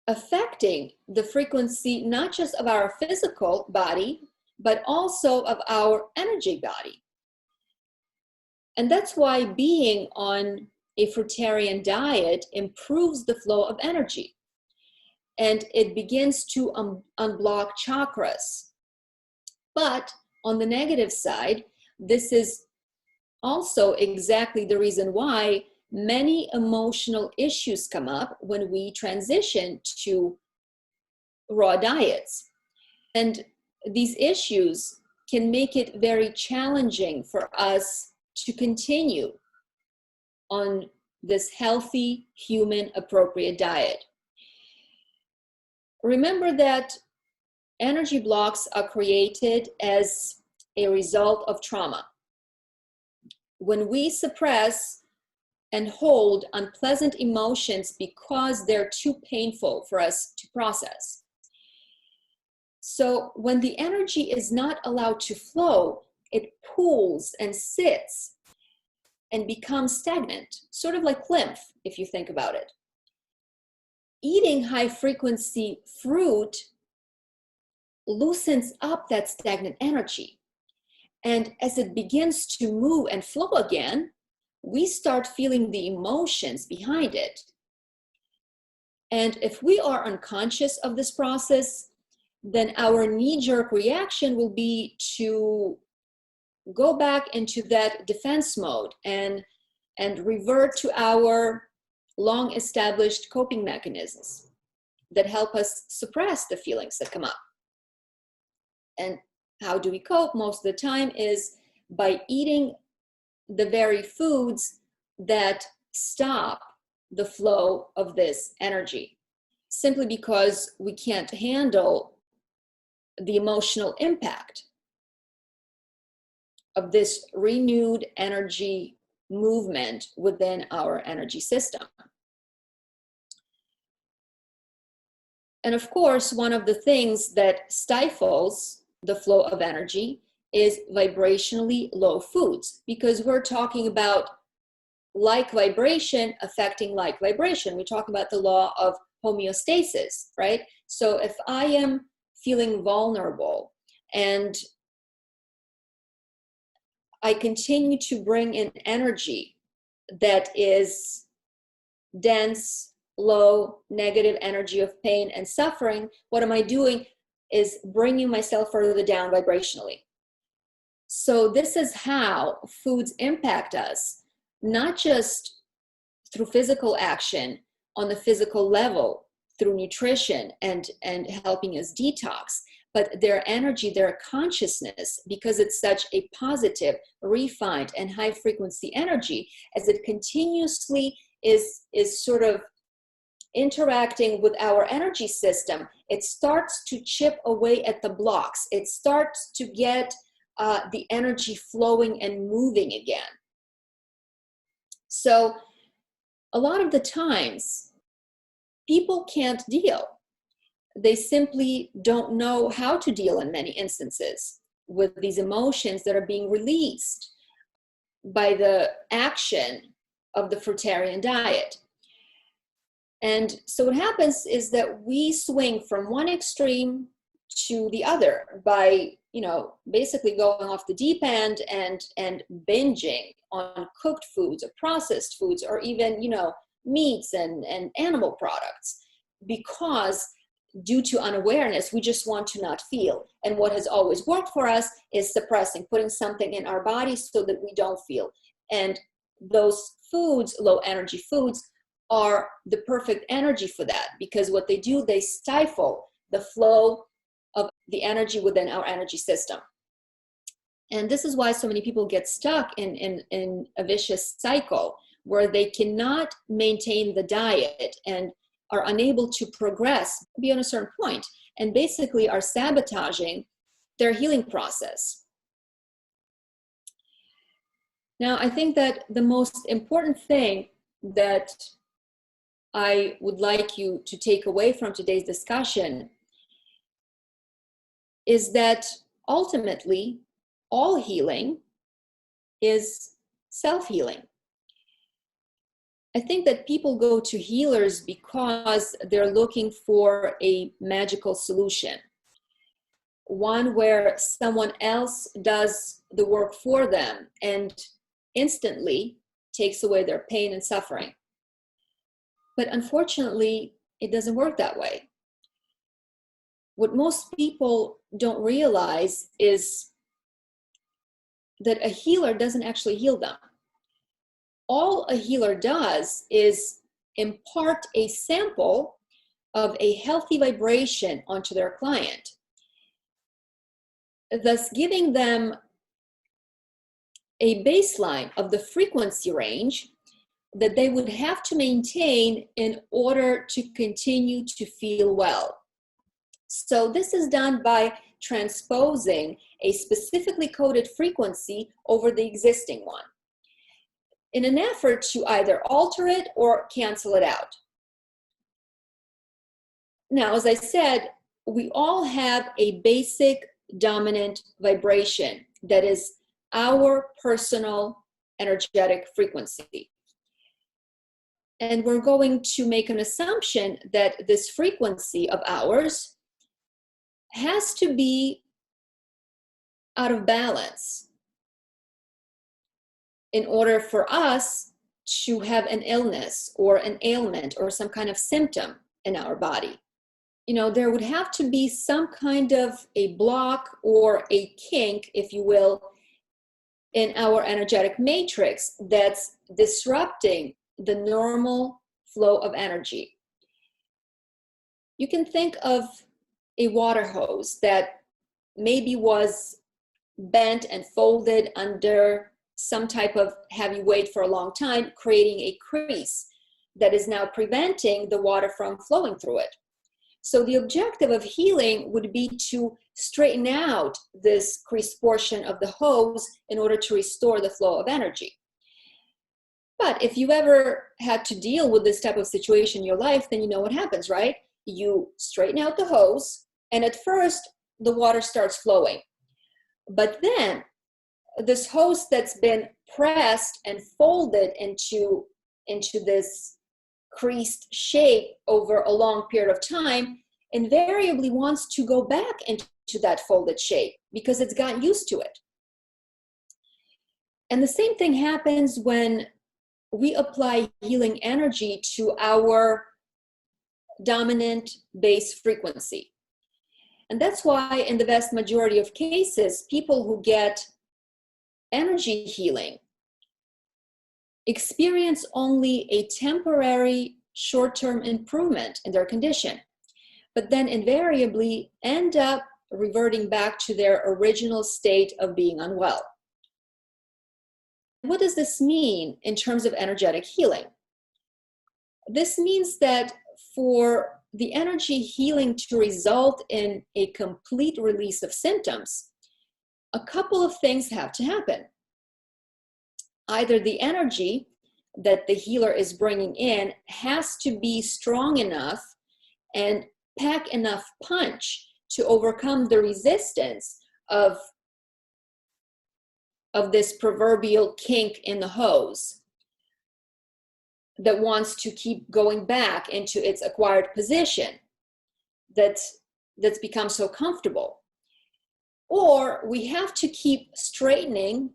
A: affecting the frequency not just of our physical body, but also of our energy body. And that's why being on a fruitarian diet improves the flow of energy. And it begins to unblock chakras. But on the negative side, this is also exactly the reason why many emotional issues come up when we transition to raw diets. And these issues can make it very challenging for us to continue on this healthy, human, appropriate diet. Remember that energy blocks are created as a result of trauma. When we suppress and hold unpleasant emotions because they're too painful for us to process. So when the energy is not allowed to flow, it pools and sits and becomes stagnant, sort of like lymph, if you think about it. Eating high frequency fruit loosens up that stagnant energy. And as it begins to move and flow again, we start feeling the emotions behind it. And if we are unconscious of this process, then our knee-jerk reaction will be to go back into that defense mode and revert to our long-established coping mechanisms that help us suppress the feelings that come up. And how do we cope? Most of the time is by eating the very foods that stop the flow of this energy, simply because we can't handle the emotional impact of this renewed energy movement within our energy system. And of course, one of the things that stifles the flow of energy is vibrationally low foods, because we're talking about like vibration affecting like vibration. We talk about the law of homeostasis, right? So if I am feeling vulnerable and I continue to bring in energy that is dense, low, negative energy of pain and suffering, what am I doing is bringing myself further down vibrationally. So this is how foods impact us, not just through physical action on the physical level, through nutrition and helping us detox, but their energy, their consciousness, because it's such a positive, refined, and high frequency energy, as it continuously is sort of interacting with our energy system, it starts to chip away at the blocks. It starts to get the energy flowing and moving again. So a lot of the times, people can't deal. They simply don't know how to deal in many instances with these emotions that are being released by the action of the fruitarian diet. And so what happens is that we swing from one extreme to the other by, basically going off the deep end and binging on cooked foods or processed foods or even, meats and animal products, because due to unawareness, we just want to not feel. And what has always worked for us is suppressing, putting something in our bodies so that we don't feel. And those foods, low energy foods, are the perfect energy for that, because what they do, they stifle the flow of the energy within our energy system. And this is why so many people get stuck in a vicious cycle where they cannot maintain the diet and are unable to progress beyond a certain point, and basically are sabotaging their healing process. Now, I think that the most important thing that I would like you to take away from today's discussion is that ultimately, all healing is self-healing. I think that people go to healers because they're looking for a magical solution, one where someone else does the work for them and instantly takes away their pain and suffering. But unfortunately, it doesn't work that way. What most people don't realize is that a healer doesn't actually heal them. All a healer does is impart a sample of a healthy vibration onto their client, thus giving them a baseline of the frequency range that they would have to maintain in order to continue to feel well. So this is done by transposing a specifically coded frequency over the existing one in an effort to either alter it or cancel it out. Now, as I said, we all have a basic dominant vibration that is our personal energetic frequency. And we're going to make an assumption that this frequency of ours has to be out of balance in order for us to have an illness or an ailment or some kind of symptom in our body. There would have to be some kind of a block or a kink, if you will, in our energetic matrix that's disrupting the normal flow of energy. You can think of a water hose that maybe was bent and folded under some type of heavy weight for a long time, creating a crease that is now preventing the water from flowing through it. So the objective of healing would be to straighten out this creased portion of the hose in order to restore the flow of energy. But if you ever had to deal with this type of situation in your life, then you know what happens, right? You straighten out the hose, and at first the water starts flowing. But then this hose that's been pressed and folded into this creased shape over a long period of time invariably wants to go back into that folded shape because it's gotten used to it. And the same thing happens when we apply healing energy to our dominant base frequency. And that's why in the vast majority of cases, people who get energy healing experience only a temporary short-term improvement in their condition, but then invariably end up reverting back to their original state of being unwell. What does this mean in terms of energetic healing? This means that for the energy healing to result in a complete release of symptoms, a couple of things have to happen. Either the energy that the healer is bringing in has to be strong enough and pack enough punch to overcome the resistance of this proverbial kink in the hose that wants to keep going back into its acquired position that's become so comfortable. Or we have to keep straightening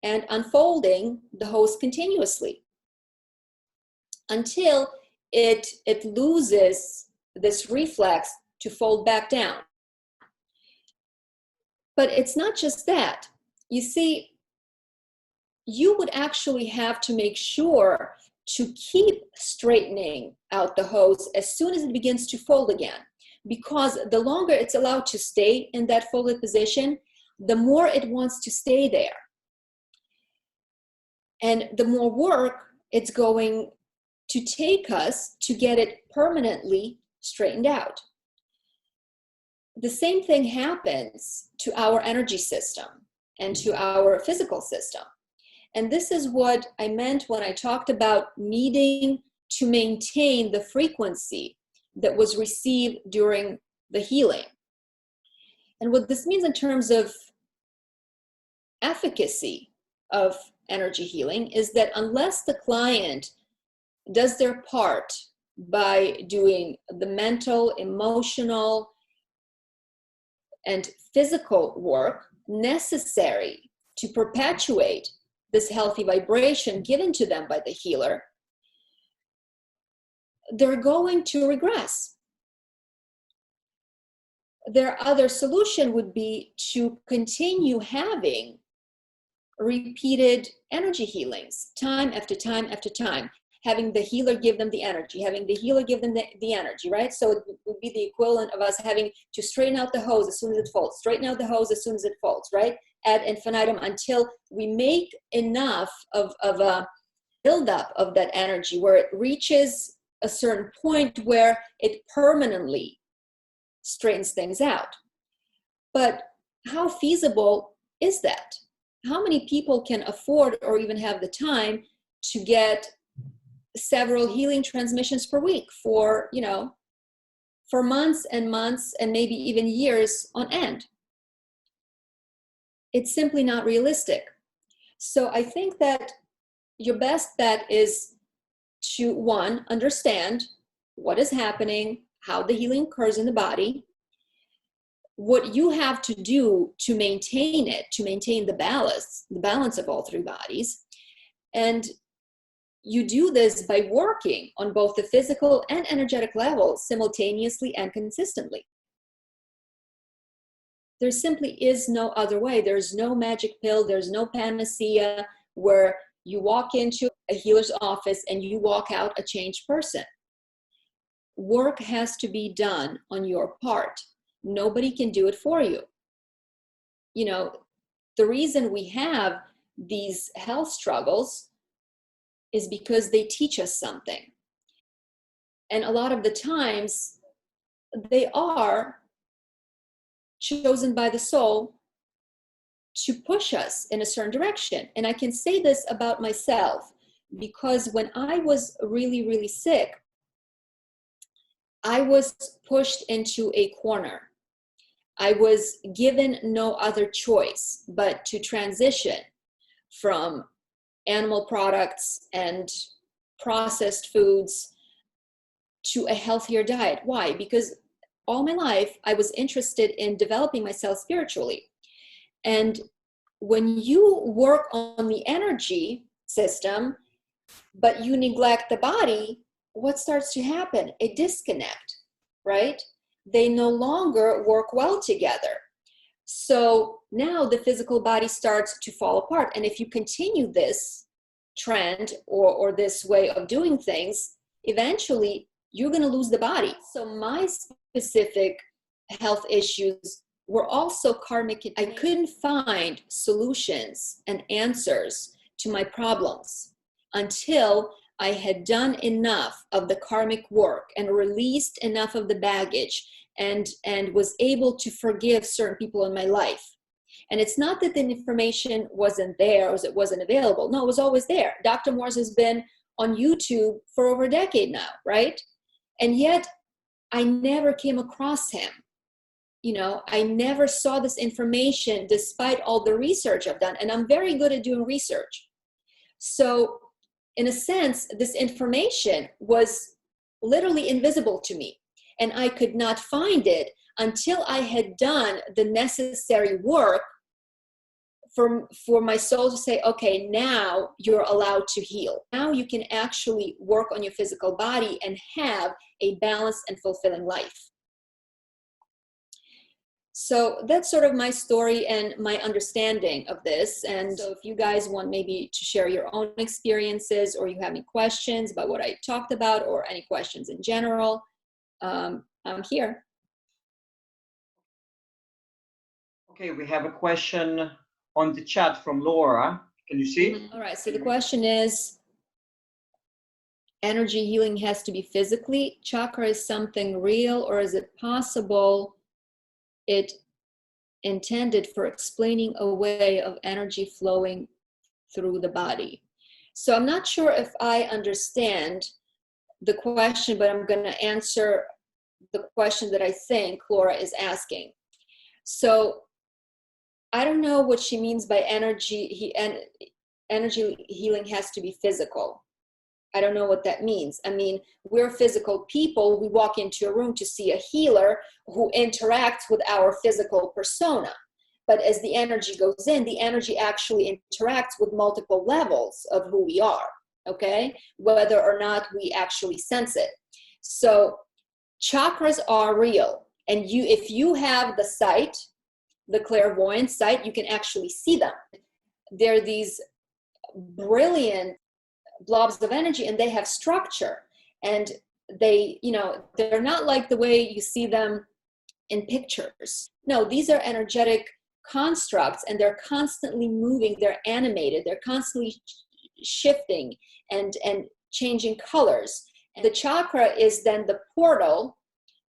A: and unfolding the hose continuously until it loses this reflex to fold back down. But it's not just that. You see, you would actually have to make sure to keep straightening out the hose as soon as it begins to fold again, because the longer it's allowed to stay in that folded position, the more it wants to stay there. And the more work it's going to take us to get it permanently straightened out. The same thing happens to our energy system and to our physical system. And this is what I meant when I talked about needing to maintain the frequency that was received during the healing. And what this means in terms of efficacy of energy healing is that unless the client does their part by doing the mental, emotional, and physical work necessary to perpetuate this healthy vibration given to them by the healer, they're going to regress. Their other solution would be to continue having repeated energy healings, time after time after time, having the healer give them the energy, having the healer give them the energy, right? So it would be the equivalent of us having to straighten out the hose as soon as it folds, straighten out the hose as soon as it folds, right? Ad infinitum, until we make enough of a buildup of that energy where it reaches a certain point where it permanently straightens things out. But how feasible is that? How many people can afford or even have the time to get several healing transmissions per week for, for months and months and maybe even years on end? It's simply not realistic. So I think that your best bet is to, one, understand what is happening, how the healing occurs in the body, what you have to do to maintain it, to maintain the balance of all three bodies. And you do this by working on both the physical and energetic level simultaneously and consistently. There simply is no other way. There's no magic pill. There's no panacea where you walk into a healer's office and you walk out a changed person. Work has to be done on your part. Nobody can do it for you. The reason we have these health struggles is because they teach us something. And a lot of the times they are chosen by the soul to push us in a certain direction. And I can say this about myself because when I was really, really sick, I was pushed into a corner. I was given no other choice but to transition from animal products and processed foods to a healthier diet. Why? Because all my life I was interested in developing myself spiritually. And when you work on the energy system, but you neglect the body, what starts to happen? A disconnect, right? They no longer work well together. So now the physical body starts to fall apart. And if you continue this trend or this way of doing things, eventually you're going to lose the body. So my specific health issues were also karmic. I couldn't find solutions and answers to my problems until I had done enough of the karmic work and released enough of the baggage and was able to forgive certain people in my life. And it's not that the information wasn't there or it wasn't available. No, it was always there. Dr. Morse has been on YouTube for over a decade now, right? And yet I never came across him. I never saw this information despite all the research I've done. And I'm very good at doing research. So in a sense, this information was literally invisible to me. And I could not find it until I had done the necessary work for my soul to say, okay, now you're allowed to heal. Now you can actually work on your physical body and have a balanced and fulfilling life. So that's sort of my story and my understanding of this. And so if you guys want maybe to share your own experiences or you have any questions about what I talked about or any questions in general, I'm here.
B: Okay, we have a question on the chat from Laura. Can you see?
A: All right, so the question is, energy healing has to be physically. Chakra is something real, or is it possible it intended for explaining a way of energy flowing through the body? So I'm not sure if I understand the question, but I'm going to answer the question that I think Laura is asking. So I don't know what she means by energy healing has to be physical. I don't know what that means. I mean, we're physical people. We walk into a room to see a healer who interacts with our physical persona. But as the energy goes in, the energy actually interacts with multiple levels of who we are, okay? Whether or not we actually sense it. So chakras are real. And if you have the sight, the clairvoyant sight, you can actually see them. They're these brilliant blobs of energy, and they have structure. And they, they're not like the way you see them in pictures. No, these are energetic constructs, and they're constantly moving, they're animated, they're constantly shifting and changing colors. The chakra is then the portal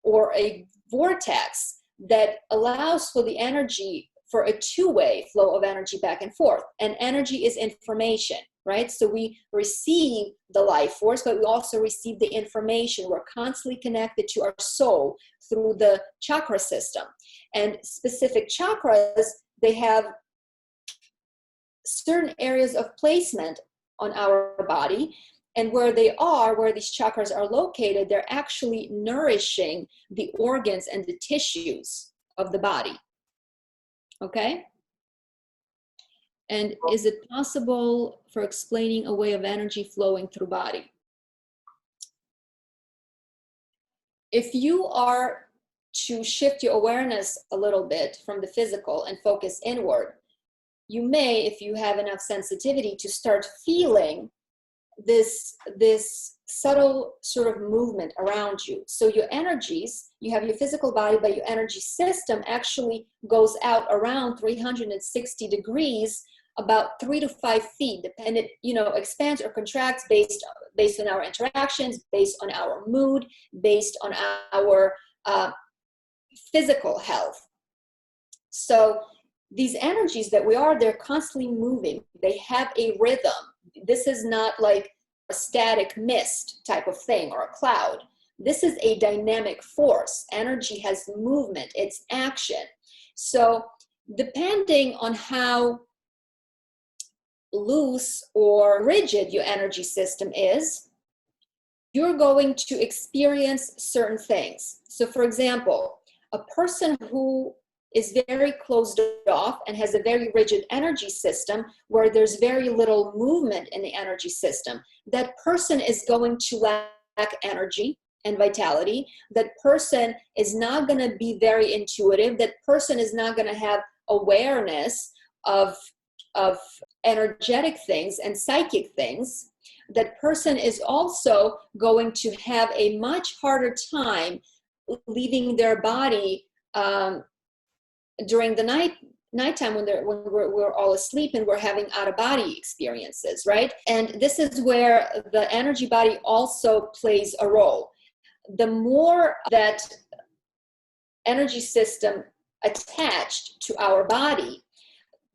A: or a vortex that allows for the energy, for a two-way flow of energy back and forth. And energy is information, right? So we receive the life force, but we also receive the information. We're constantly connected to our soul through the chakra system. And specific chakras, they have certain areas of placement on our body. And where these chakras are located, they're actually nourishing the organs and the tissues of the body. Okay? And is it possible for explaining a way of energy flowing through body? If you are to shift your awareness a little bit from the physical and focus inward, you may, if you have enough sensitivity, to start feeling this subtle sort of movement around you. So your energies, you have your physical body, but your energy system actually goes out around 360 degrees, about 3 to 5 feet, and it expands or contracts based on our interactions, based on our mood, based on our physical health. So these energies that they're constantly moving. They have a rhythm. This is not like a static mist type of thing or a cloud. This is a dynamic force. Energy has movement, it's action. So depending on how loose or rigid your energy system is, you're going to experience certain things. So for example, a person who is very closed off and has a very rigid energy system where there's very little movement in the energy system, that person is going to lack energy and vitality. That person is not going to be very intuitive. That person is not going to have awareness of energetic things and psychic things. That person is also going to have a much harder time leaving their body during the nighttime when we're all asleep and we're having out-of-body experiences, right? And this is where the energy body also plays a role. The more that energy system attached to our body,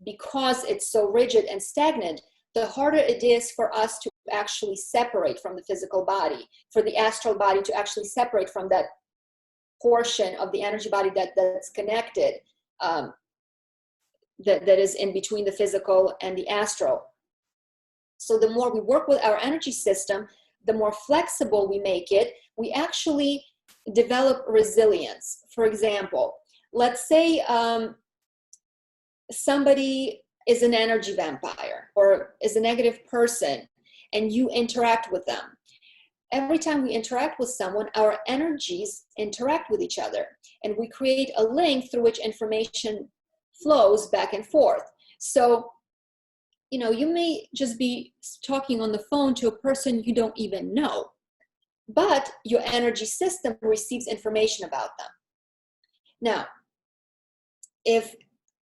A: because it's so rigid and stagnant, the harder it is for us to actually separate from the physical body, for the astral body to actually separate from that portion of the energy body that's connected, that is in between the physical and the astral. So the more we work with our energy system, the more flexible we make it, we actually develop resilience. For example, let's say somebody is an energy vampire or is a negative person and you interact with them. Every time we interact with someone, our energies interact with each other, and we create a link through which information flows back and forth. So, you may just be talking on the phone to a person you don't even know, but your energy system receives information about them. Now, if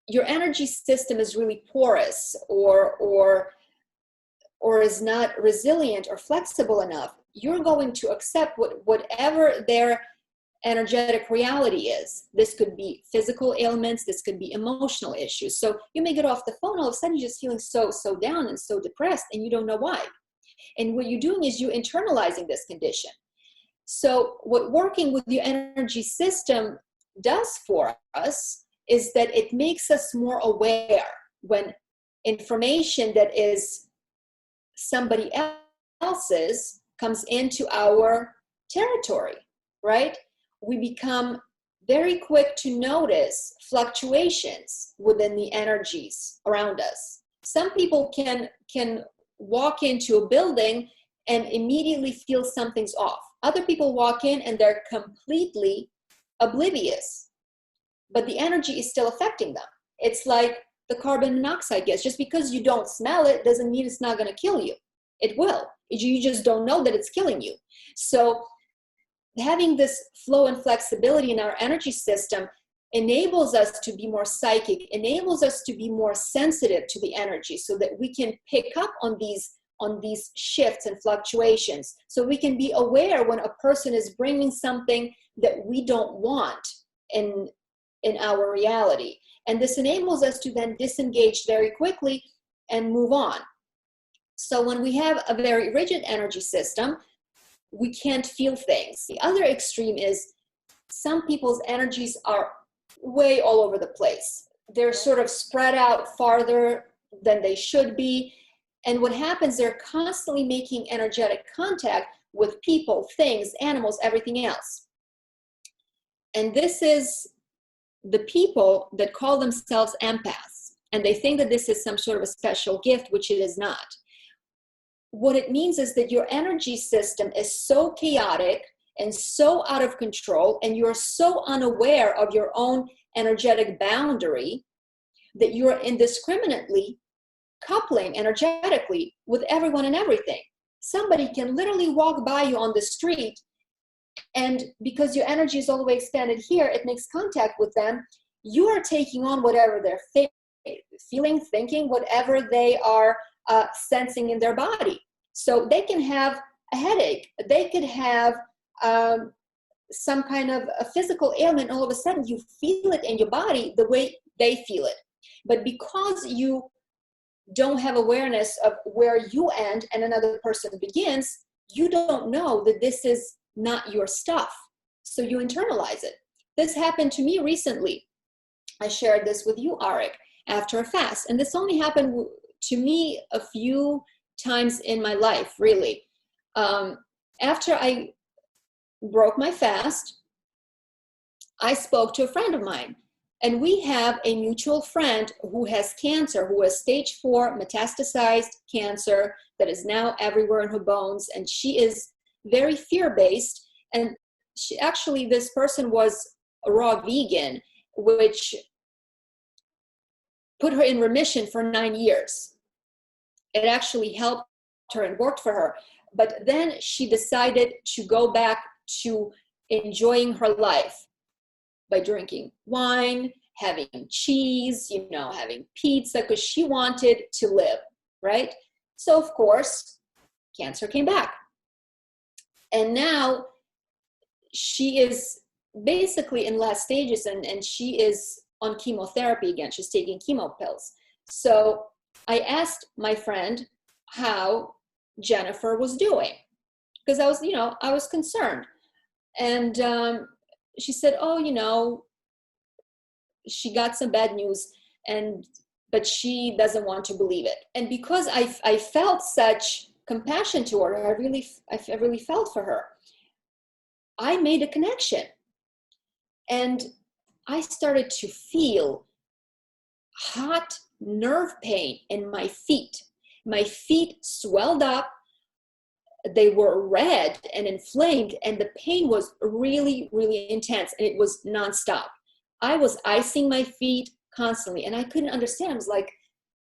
A: your energy system is really porous or is not resilient or flexible enough, you're going to accept whatever their energetic reality is. This could be physical ailments, this could be emotional issues. So you may get off the phone, all of a sudden you're just feeling so down and so depressed, and you don't know why. And what you're doing is you're internalizing this condition. So what working with your energy system does for us is that it makes us more aware when information that is somebody else's comes into our territory, right? We become very quick to notice fluctuations within the energies around us. Some people can walk into a building and immediately feel something's off. Other people walk in and they're completely oblivious, but the energy is still affecting them. It's like the carbon monoxide gas. Just because you don't smell it doesn't mean it's not going to kill you. It will. You just don't know that it's killing you. So having this flow and flexibility in our energy system enables us to be more psychic, enables us to be more sensitive to the energy, so that we can pick up on these shifts and fluctuations. So we can be aware when a person is bringing something that we don't want in our reality. And this enables us to then disengage very quickly and move on. So when we have a very rigid energy system, we can't feel things. The other extreme is some people's energies are way all over the place. They're sort of spread out farther than they should be. And what happens, they're constantly making energetic contact with people, things, animals, everything else. And this is the people that call themselves empaths. And they think that this is some sort of a special gift, which it is not. What it means is that your energy system is so chaotic and so out of control, and you're so unaware of your own energetic boundary that you're indiscriminately coupling energetically with everyone and everything. Somebody can literally walk by you on the street, and because your energy is all the way expanded here, it makes contact with them. You are taking on whatever they're feeling, thinking, whatever they are sensing in their body. So they can have a headache, they could have some kind of a physical ailment, all of a sudden you feel it in your body the way they feel it. But because you don't have awareness of where you end and another person begins, you don't know that this is not your stuff. So you internalize it. This happened to me recently. I shared this with you, Arik, after a fast. And this only happened to me a few times in my life, really. After I broke my fast, I spoke to a friend of mine. And we have a mutual friend who has cancer, who has stage 4 metastasized cancer that is now everywhere in her bones. And she is very fear-based. And she actually, this person was a raw vegan, which put her in remission for 9 years. It actually helped her and worked for her. But then she decided to go back to enjoying her life by drinking wine, having cheese, having pizza, because she wanted to live, right? So of course, cancer came back. And now she is basically in last stages, and she is on chemotherapy again. She's taking chemo pills. So I asked my friend how Jennifer was doing, because I was concerned. And she said, oh, she got some bad news, but she doesn't want to believe it. And because I felt such compassion toward her, I really felt for her, I made a connection. And I started to feel hot nerve pain in my feet. My feet swelled up. They were red and inflamed, and the pain was really, really intense, and it was nonstop. I was icing my feet constantly, and I couldn't understand. I was like,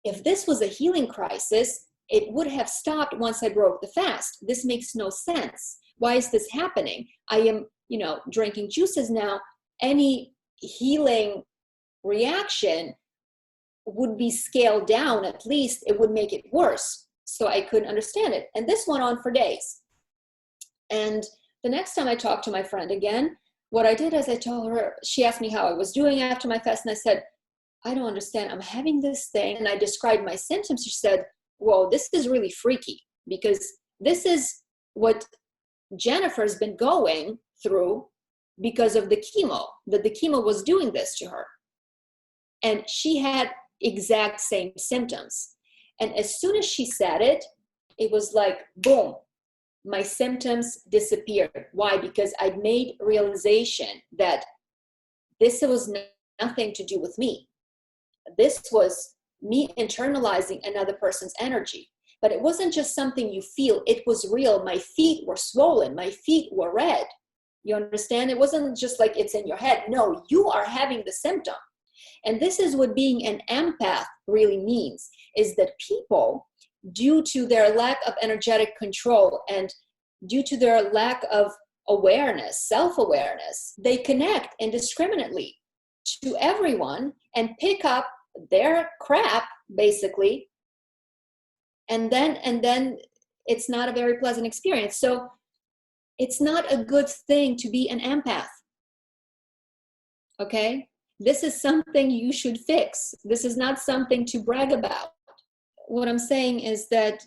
A: if this was a healing crisis, it would have stopped once I broke the fast. This makes no sense. Why is this happening? I am, drinking juices now. Any healing reaction would be scaled down. At least it would make it worse. So I couldn't understand it. And this went on for days. And the next time I talked to my friend again, what I did is I told her, she asked me how I was doing after my fast. And I said, I don't understand. I'm having this thing. And I described my symptoms. She said, whoa, this is really freaky, because this is what Jennifer's been going through because of the chemo, that the chemo was doing this to her. And she had exact same symptoms. And as soon as she said it, it was like, boom, my symptoms disappeared. Why? Because I'd made realization that this was nothing to do with me. This was me internalizing another person's energy. But it wasn't just something you feel, it was real. My feet were swollen, my feet were red. You understand? It wasn't just like it's in your head. No, you are having the symptom. And this is what being an empath really means, is that people, due to their lack of energetic control and due to their lack of awareness, self-awareness, they connect indiscriminately to everyone and pick up their crap, basically, and then it's not a very pleasant experience. So it's not a good thing to be an empath. Okay? This is something you should fix. This is not something to brag about. What I'm saying is that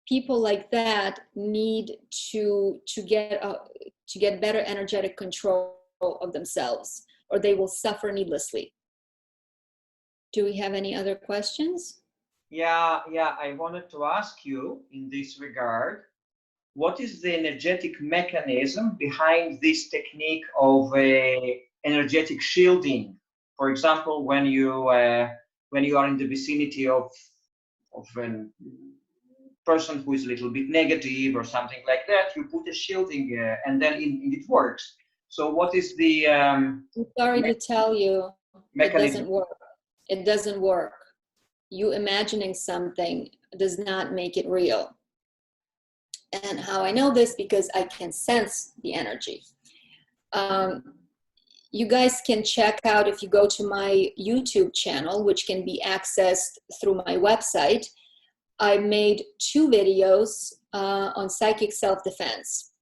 A: people like that need to get better energetic control of themselves, or they will suffer needlessly. Do we have any other questions?
B: Yeah, I wanted to ask you in this regard, what is the energetic mechanism behind this technique of energetic shielding? For example, when you are in the vicinity of a person who is a little bit negative or something like that, you put a shielding and then it works. So what is the
A: I'm sorry to tell you,
B: mechanism?
A: it doesn't work. It doesn't work. You imagining something does not make it real. And how I know this, because I can sense the energy. You guys can check out, if you go to my YouTube channel, which can be accessed through my website, I made 2 videos on psychic self-defense.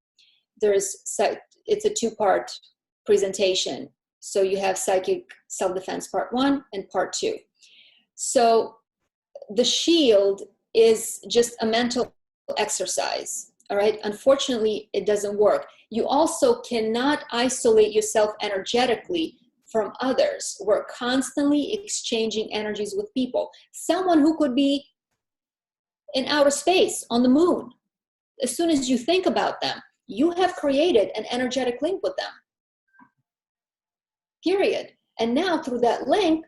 A: It's a 2-part presentation. So you have psychic self-defense part 1 and part 2. So the shield is just a mental exercise, all right? Unfortunately, it doesn't work. You also cannot isolate yourself energetically from others. We're constantly exchanging energies with people. Someone who could be in outer space, on the moon, as soon as you think about them, you have created an energetic link with them. Period. And now through that link,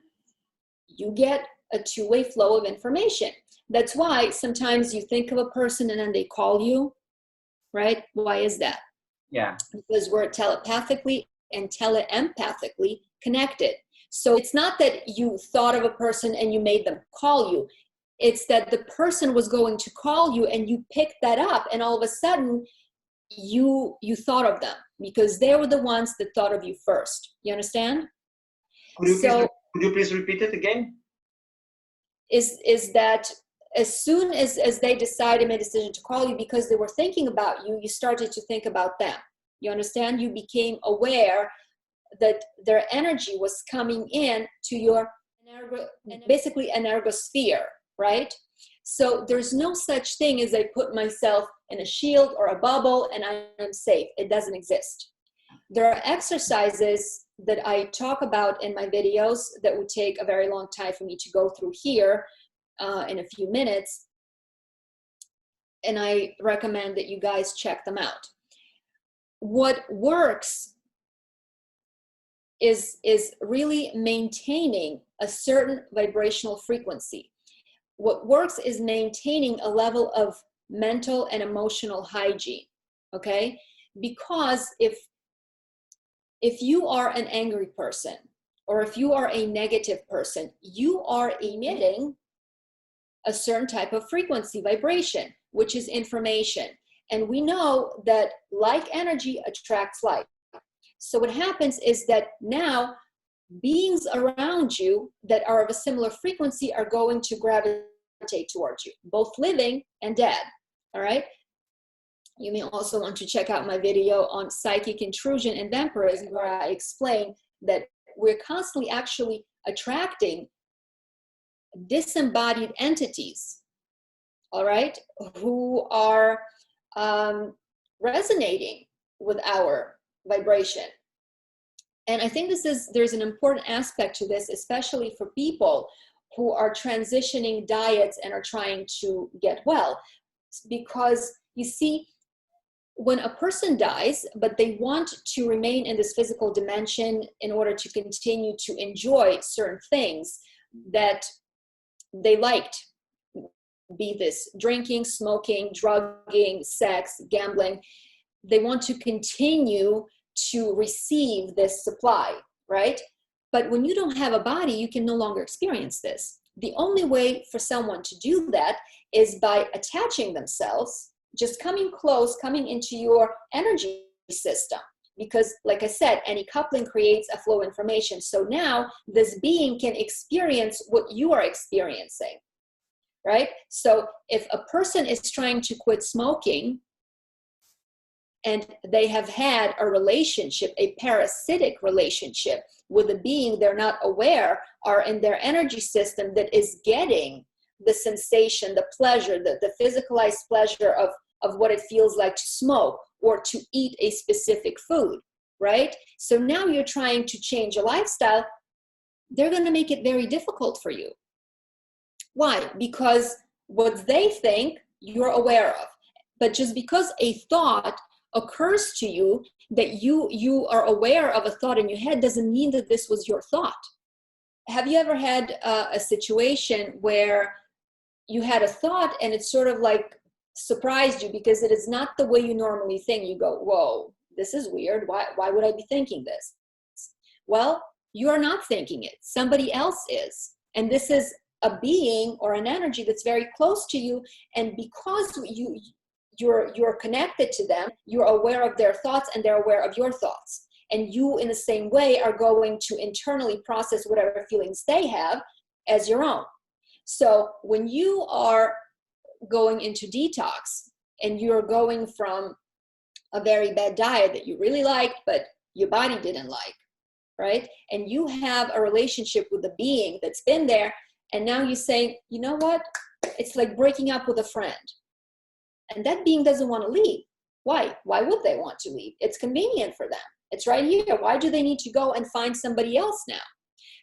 A: you get a 2-way flow of information. That's why sometimes you think of a person and then they call you, right? Why is that?
B: Yeah.
A: Because we're telepathically and teleempathically connected. So it's not that you thought of a person and you made them call you. It's that the person was going to call you and you picked that up, and all of a sudden you thought of them because they were the ones that thought of you first. You understand?
B: Could you please repeat it again?
A: Is that as soon as they decided, made a decision to call you because they were thinking about you, you started to think about them. You understand? You became aware that their energy was coming in to your basically energosphere, right? So there's no such thing as I put myself in a shield or a bubble and I'm safe. It doesn't exist. There are exercises that I talk about in my videos that would take a very long time for me to go through here in a few minutes. And I recommend that you guys check them out. What works is really maintaining a certain vibrational frequency. What works is maintaining a level of mental and emotional hygiene, okay? Because if you are an angry person or if you are a negative person, you are emitting a certain type of frequency, vibration, which is information. And we know that like energy attracts like. So what happens is that now beings around you that are of a similar frequency are going to gravitate towards you, both living and dead, all right? You may also want to check out my video on psychic intrusion and vampirism, where I explain that we're constantly actually attracting disembodied entities, all right, who are resonating with our vibration. And I think there's an important aspect to this, especially for people who are transitioning diets and are trying to get well. Because you see, when a person dies, but they want to remain in this physical dimension in order to continue to enjoy certain things that they liked, be this drinking, smoking, drugging, sex, gambling, they want to continue to receive this supply, right? But when you don't have a body, you can no longer experience this. The only way for someone to do that is by attaching themselves, just coming close, coming into your energy system. Because like I said, any coupling creates a flow of information. So now this being can experience what you are experiencing, right? So if a person is trying to quit smoking and they have had a relationship, a parasitic relationship with a being they're not aware are in their energy system that is getting the sensation, the pleasure, the physicalized pleasure of what it feels like to smoke or to eat a specific food, right? So now you're trying to change a lifestyle, they're going to make it very difficult for you. Why? Because what they think you're aware of. But just because a thought occurs to you that you are aware of a thought in your head doesn't mean that this was your thought. Have you ever had a situation where you had a thought and it sort of like surprised you because it is not the way you normally think? You go, whoa, this is weird. Why would I be thinking this? Well, you are not thinking it. Somebody else is. And this is a being or an energy that's very close to you. And because you're connected to them, you're aware of their thoughts and they're aware of your thoughts. And you, in the same way, are going to internally process whatever feelings they have as your own. So when you are going into detox and you're going from a very bad diet that you really liked, but your body didn't like, right? And you have a relationship with a being that's been there, and now you say, you know what? It's like breaking up with a friend. And that being doesn't want to leave. Why? Why would they want to leave? It's convenient for them. It's right here. Why do they need to go and find somebody else now?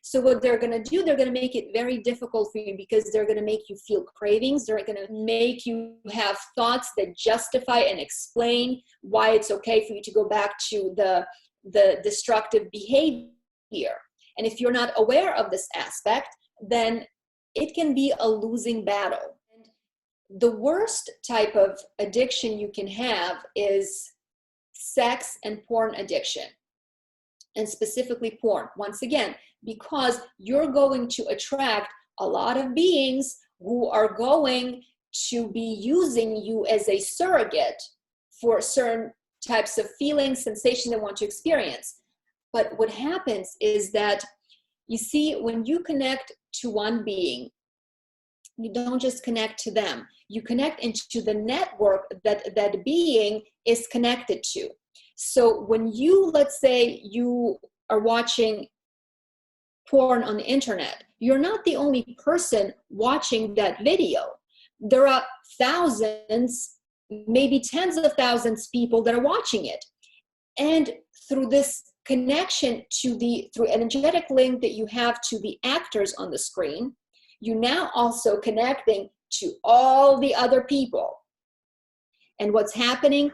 A: So what they're going to do, they're going to make it very difficult for you because they're going to make you feel cravings. They're going to make you have thoughts that justify and explain why it's okay for you to go back to the destructive behavior. And if you're not aware of this aspect, then it can be a losing battle. The worst type of addiction you can have is sex and porn addiction, and specifically porn. Once again, because you're going to attract a lot of beings who are going to be using you as a surrogate for certain types of feelings, sensations they want to experience. But what happens is that, you see, when you connect to one being, you don't just connect to them. You connect into the network that that being is connected to. So when you, let's say you are watching porn on the internet, you're not the only person watching that video. There are thousands, maybe tens of thousands of people that are watching it. And through this connection to through energetic link that you have to the actors on the screen, you now also connecting to all the other people. And what's happening,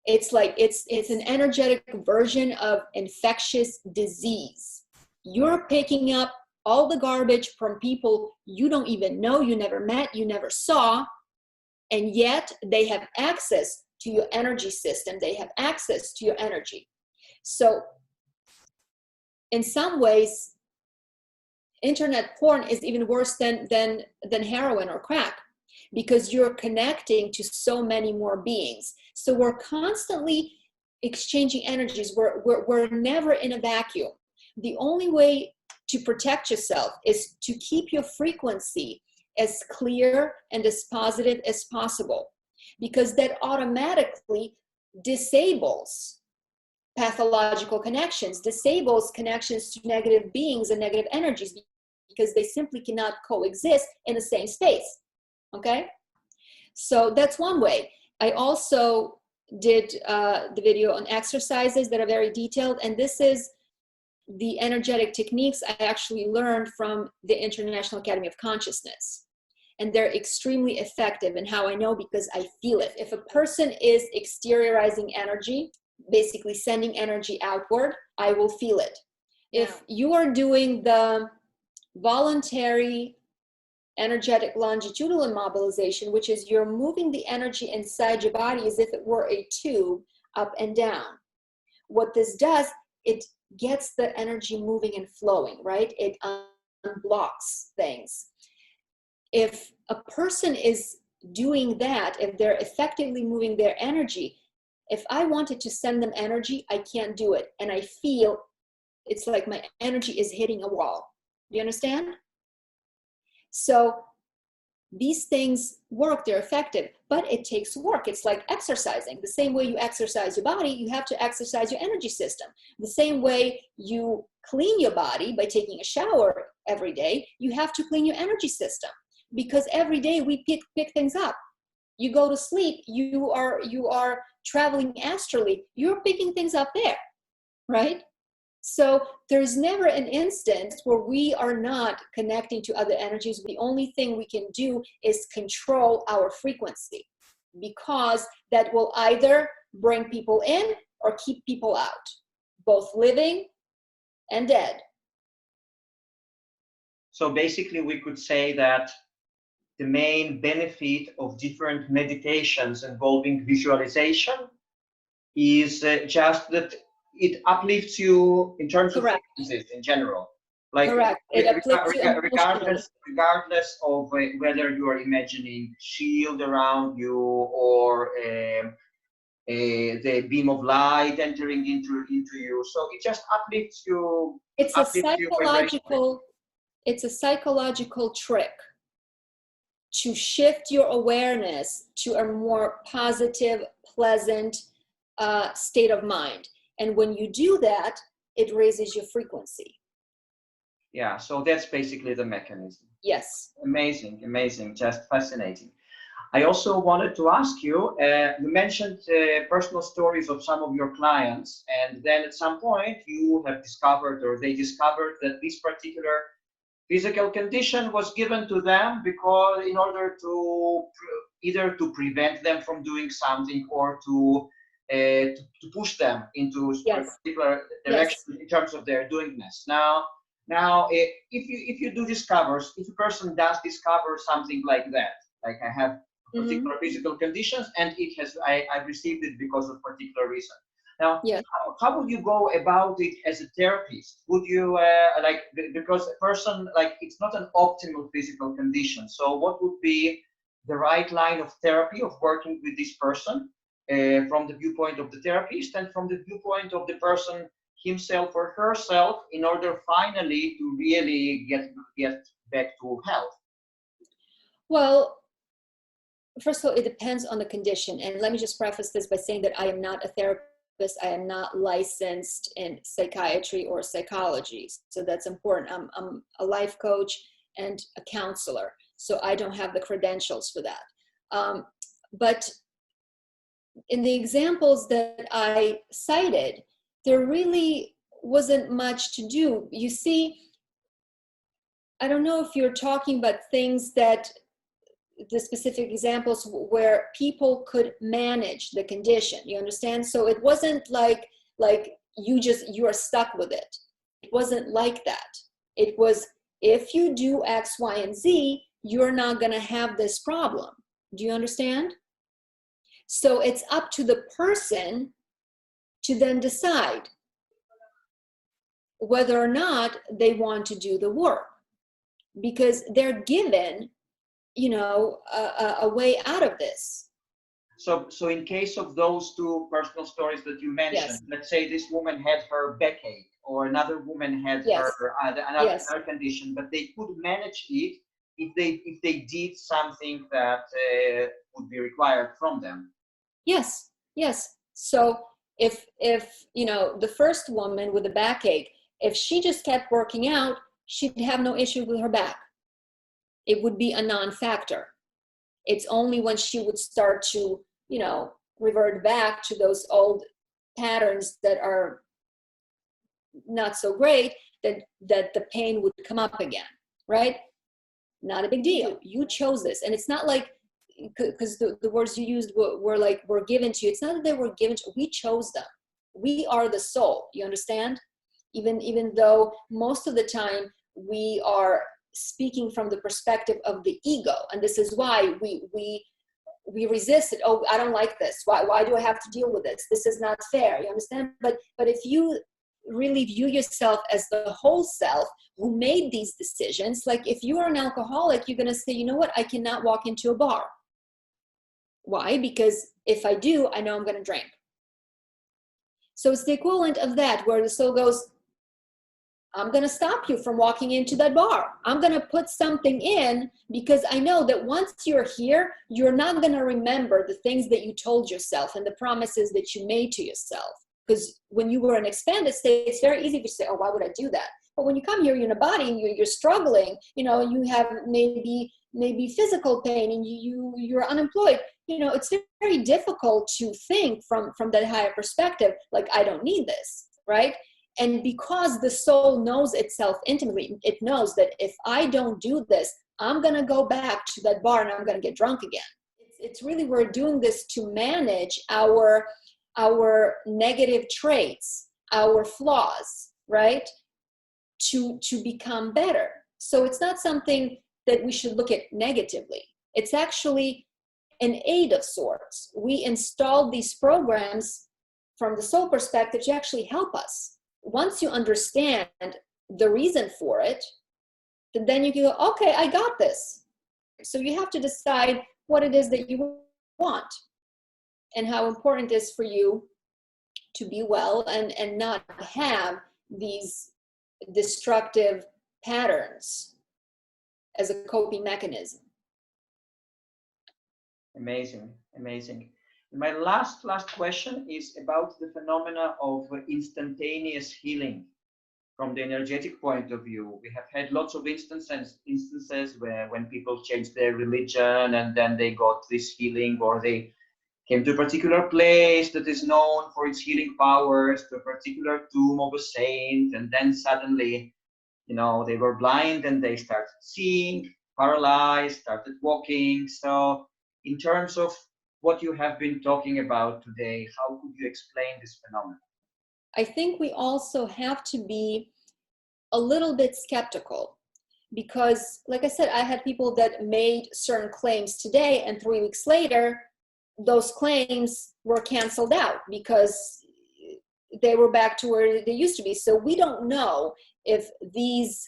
A: it's like it's an energetic version of infectious disease. You're picking up all the garbage from people you don't even know, you never met, you never saw, and yet they have access to your energy system. They have access to your energy. So in some ways, internet porn is even worse than heroin or crack, because you're connecting to so many more beings. So we're constantly exchanging energies. We're never in a vacuum. The only way to protect yourself is to keep your frequency as clear and as positive as possible, because that automatically disables pathological connections, disables connections to negative beings and negative energies, because they simply cannot coexist in the same space. Okay? So that's one way. I also did the video on exercises that are very detailed, and this is the energetic techniques I actually learned from the International Academy of Consciousness. and they're extremely effective. And how I know, because I feel it. If a person is exteriorizing energy, basically sending energy outward, I will feel it. If you are doing the voluntary energetic longitudinal immobilization, which is you're moving the energy inside your body as if it were a tube up and down, what this does, it gets the energy moving and flowing, right? It unblocks things. If a person is doing that, if they're effectively moving their energy, if I wanted to send them energy, I can't do it. And I feel it's like my energy is hitting a wall. Do you understand? So these things work, they're effective, but it takes work. It's like exercising. The same way you exercise your body, you have to exercise your energy system. The same way you clean your body by taking a shower every day, you have to clean your energy system, because every day we pick things up. You go to sleep, you are traveling astrally, you're picking things up there, right? So there's never an instance where we are not connecting to other energies. The only thing we can do is control our frequency, because that will either bring people in or keep people out, both living and dead.
B: So basically we could say that the main benefit of different meditations involving visualization is just that it uplifts you in terms of frequencies in general. Like
A: correct. It uplifts you
B: regardless of whether you are imagining shield around you or the beam of light entering into you. So it just uplifts you.
A: It's a psychological trick to shift your awareness to a more positive, pleasant state of mind. And when you do that, it raises your frequency.
B: Yeah, so that's basically the mechanism.
A: Yes.
B: Amazing, amazing, just fascinating. I also wanted to ask you, you mentioned personal stories of some of your clients, and then at some point you have discovered, or they discovered, that this particular physical condition was given to them because in order to either to prevent them from doing something or to push them into a particular direction in terms of their doingness. Now, if you do discovers, if a person does discover something like that, like I have particular physical conditions and it has, I've received it because of particular reason. Now, how would you go about it as a therapist? Would you because a person, like, it's not an optimal physical condition. So what would be the right line of therapy of working with this person from the viewpoint of the therapist and from the viewpoint of the person himself or herself, in order finally to really get back to health?
A: Well, first of all, it depends on the condition. And let me just preface this by saying that I am not a therapist. I am not licensed in psychiatry or psychology. So that's important. I'm a life coach and a counselor. So I don't have the credentials for that. But in the examples that I cited, there really wasn't much to do. You see, I don't know if you're talking about things that, the specific examples where people could manage the condition, you understand? So it wasn't like you are stuck with it. It wasn't like that. It was, if you do X, Y, and Z, you're not gonna have this problem. Do you understand? So it's up to the person to then decide whether or not they want to do the work, because they're given, you know, a way out of this.
B: So in case of those two personal stories that you mentioned, let's say this woman had her backache, or another woman had her another condition, but they could manage it if they did something that would be required from them.
A: Yes. So if you know, the first woman with the backache, if she just kept working out, she'd have no issue with her back. It would be a non-factor. It's only when she would start to, you know, revert back to those old patterns that are not so great that the pain would come up again, right? Not a big deal. You chose this. And it's not like, because the words you used were given to you. It's not that they were given to, we chose them. We are the soul. You understand? Even though most of the time we are speaking from the perspective of the ego. And this is why we resist it. Oh, I don't like this. Why do I have to deal with this? This is not fair. You understand? But if you really view yourself as the whole self who made these decisions, like if you are an alcoholic, you're going to say, you know what? I cannot walk into a bar. Why? Because if I do, I know I'm going to drink. So it's the equivalent of that, where the soul goes, I'm going to stop you from walking into that bar. I'm going to put something in, because I know that once you're here, you're not going to remember the things that you told yourself and the promises that you made to yourself. Because when you were in expanded state, it's very easy to say, oh, why would I do that? But when you come here, you're in a body and you're struggling, you have maybe physical pain and you're unemployed. It's very difficult to think from that higher perspective, like, I don't need this, right? And because the soul knows itself intimately, it knows that if I don't do this, I'm going to go back to that bar and I'm going to get drunk again. It's really, we're doing this to manage our negative traits, our flaws, right? To become better. So it's not something that we should look at negatively. It's actually an aid of sorts. We installed these programs from the soul perspective to actually help us. Once you understand the reason for it, then you can go, okay, I got this. So you have to decide what it is that you want and how important it is for you to be well and not have these destructive patterns as a coping mechanism.
B: Amazing. My last question is about the phenomena of instantaneous healing from the energetic point of view. We have had lots of instances where when people changed their religion and then they got this healing, or they came to a particular place that is known for its healing powers, to a particular tomb of a saint, and then suddenly, they were blind and they started seeing, paralyzed, started walking. So in terms of what you have been talking about today, how could you explain this phenomenon?
A: I think we also have to be a little bit skeptical, because, like I said, I had people that made certain claims today, and 3 weeks later, those claims were canceled out because they were back to where they used to be. So we don't know if these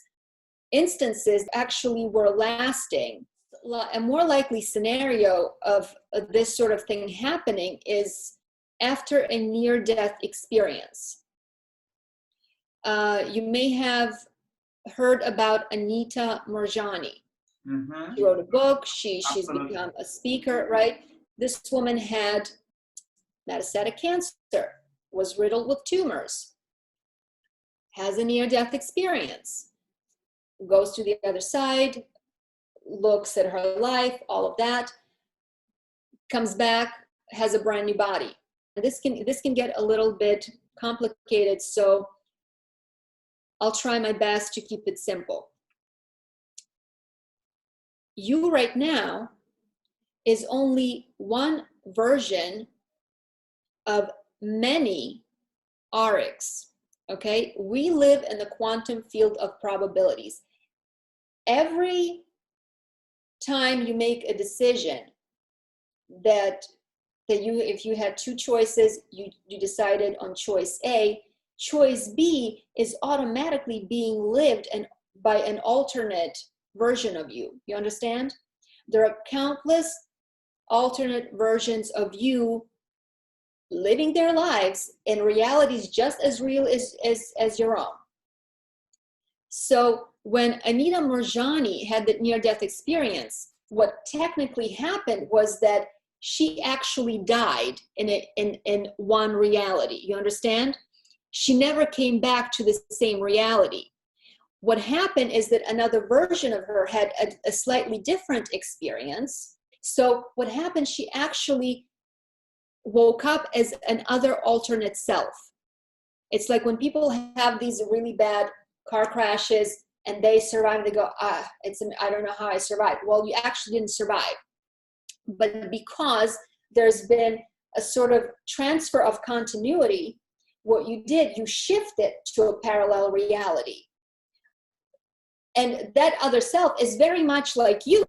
A: instances actually were lasting. A more likely scenario of this sort of thing happening is after a near-death experience. You may have heard about Anita Moorjani.
B: Mm-hmm.
A: She wrote a book. She's
B: Absolutely.
A: become a speaker, right? This woman had metastatic cancer, was riddled with tumors, has a near-death experience, goes to the other side, looks at her life, all of that, comes back, has a brand new body. And this can get a little bit complicated, so I'll try my best to keep it simple. You right now is only one version of many Ariks, okay? We live in the quantum field of probabilities. Every time you make a decision that if you had two choices, you decided on choice A, choice B is automatically being lived by an alternate version of you. You understand? There are countless alternate versions of you living their lives in realities just as real as your own. So when Anita Moorjani had the near-death experience, what technically happened was that she actually died in one reality. You understand? She never came back to the same reality. What happened is that another version of her had a slightly different experience. So what happened, she actually woke up as another alternate self. It's like when people have these really bad car crashes and they survive, they go, I don't know how I survived. Well, you actually didn't survive, but because there's been a sort of transfer of continuity, what you did, you shifted to a parallel reality. And that other self is very much like you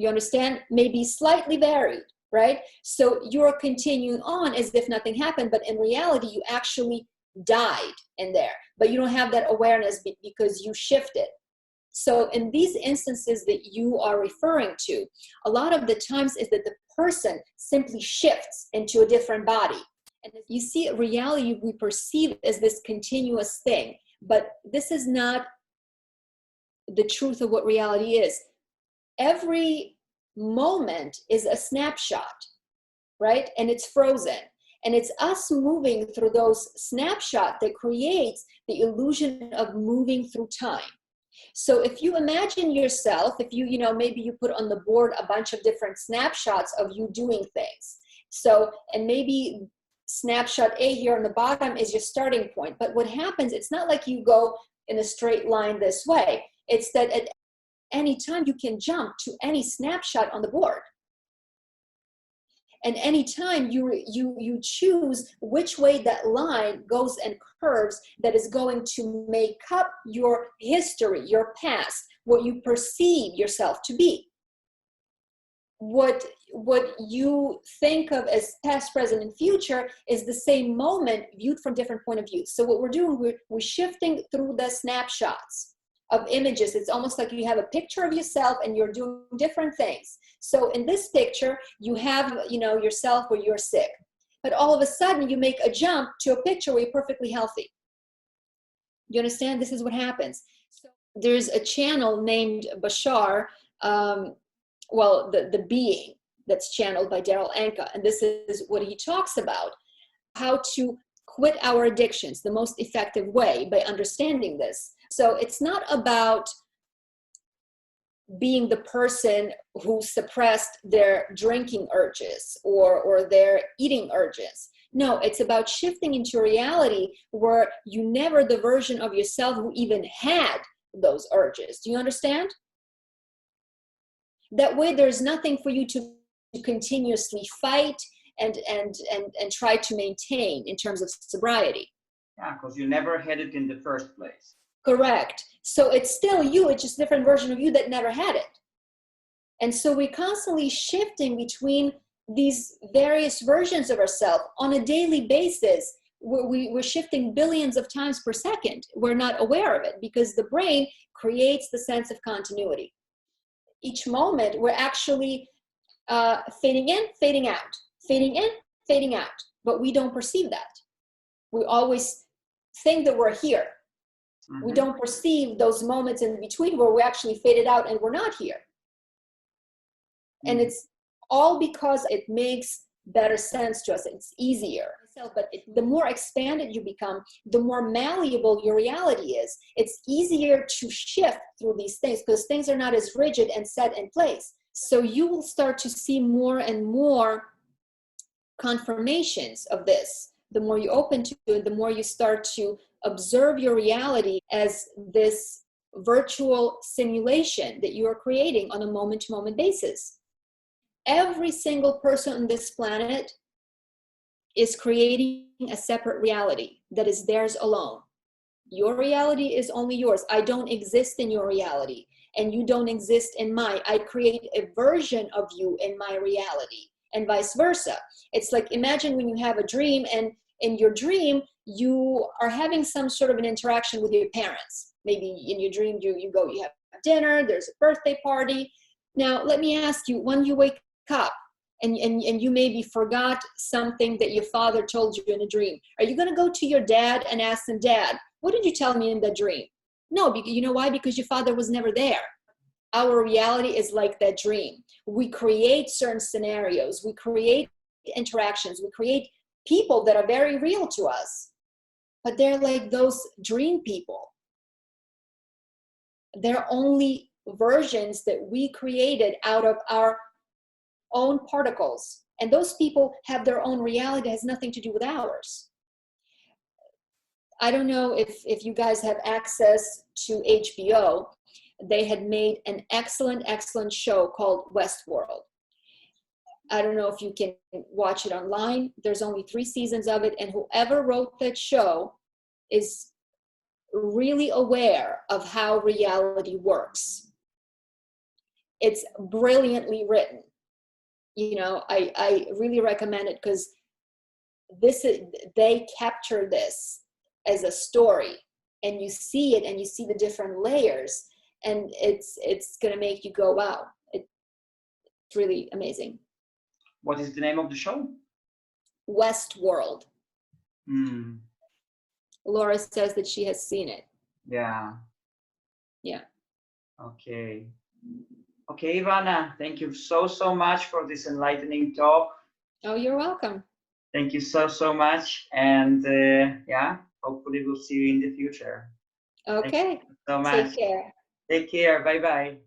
A: understand, maybe slightly varied, right? So you're continuing on as if nothing happened, but in reality, you actually died in there, but you don't have that awareness because you shifted. So in these instances that you are referring to, a lot of the times is that the person simply shifts into a different body. And you see, reality we perceive as this continuous thing, but this is not the truth of what reality is. Every moment is a snapshot, right? And it's frozen. And it's us moving through those snapshots that creates the illusion of moving through time. So if you imagine yourself, if you maybe you put on the board a bunch of different snapshots of you doing things. So, and maybe snapshot A here on the bottom is your starting point. But what happens, it's not like you go in a straight line this way. It's that at any time you can jump to any snapshot on the board. And anytime you choose which way that line goes and curves, that is going to make up your history, your past, what you perceive yourself to be. What you think of as past, present, and future is the same moment viewed from different point of view. So what we're doing, we're shifting through the snapshots of images. It's almost like you have a picture of yourself and you're doing different things. So in this picture, you have, yourself where you're sick, but all of a sudden you make a jump to a picture where you're perfectly healthy. You understand? This is what happens. So there's a channel named Bashar, the being that's channeled by Daryl Anka. And this is what he talks about, how to quit our addictions the most effective way by understanding this. So it's not about being the person who suppressed their drinking urges or their eating urges. No, it's about shifting into a reality where you never the version of yourself who even had those urges. Do you understand? That way there's nothing for you to continuously fight and try to maintain in terms of sobriety.
B: Yeah, because you never had it in the first place.
A: Correct. So it's still you, it's just a different version of you that never had it. And so we're constantly shifting between these various versions of ourselves on a daily basis. We're shifting billions of times per second. We're not aware of it because the brain creates the sense of continuity. Each moment we're actually fading in, fading out, fading in, fading out, but we don't perceive that. We always think that we're here. Mm-hmm. We don't perceive those moments in between where we actually faded out and we're not here. Mm-hmm. And it's all because it makes better sense to us. It's easier. But the more expanded you become, the more malleable your reality is. It's easier to shift through these things because things are not as rigid and set in place. So you will start to see more and more confirmations of this. The more you open to it, the more you start to observe your reality as this virtual simulation that you are creating on a moment-to-moment basis. Every single person on this planet is creating a separate reality that is theirs alone. Your reality is only yours. I don't exist in your reality, and you don't exist in mine. I create a version of you in my reality, and vice versa. It's like, imagine when you have a dream, and in your dream, you are having some sort of an interaction with your parents. Maybe in your dream, you have dinner, there's a birthday party. Now, let me ask you, when you wake up, and you maybe forgot something that your father told you in a dream, are you going to go to your dad and ask him, Dad, what did you tell me in that dream? No, because you know why? Because your father was never there. Our reality is like that dream. We create certain scenarios. We create interactions. We create people that are very real to us, but they're like those dream people. They're only versions that we created out of our own particles, and those people have their own reality that has nothing to do with ours. I don't know if you guys have access to HBO, they had made an excellent show called Westworld. I don't know if you can watch it online. There's only 3 seasons of it, and whoever wrote that show is really aware of how reality works. It's brilliantly written. You know, I really recommend it, because they capture this as a story, and you see it, and you see the different layers, and it's gonna make you go, wow. It's really amazing.
B: What is the name of the show?
A: Westworld.
B: Mm.
A: Laura says that she has seen it.
B: Yeah.
A: Yeah.
B: Okay. Okay, Ivana, thank you so much for this enlightening talk.
A: Oh, you're welcome.
B: Thank you so much. And yeah, hopefully we'll see you in the future.
A: Okay.
B: Thank you so much.
A: Take care.
B: Take care. Bye-bye.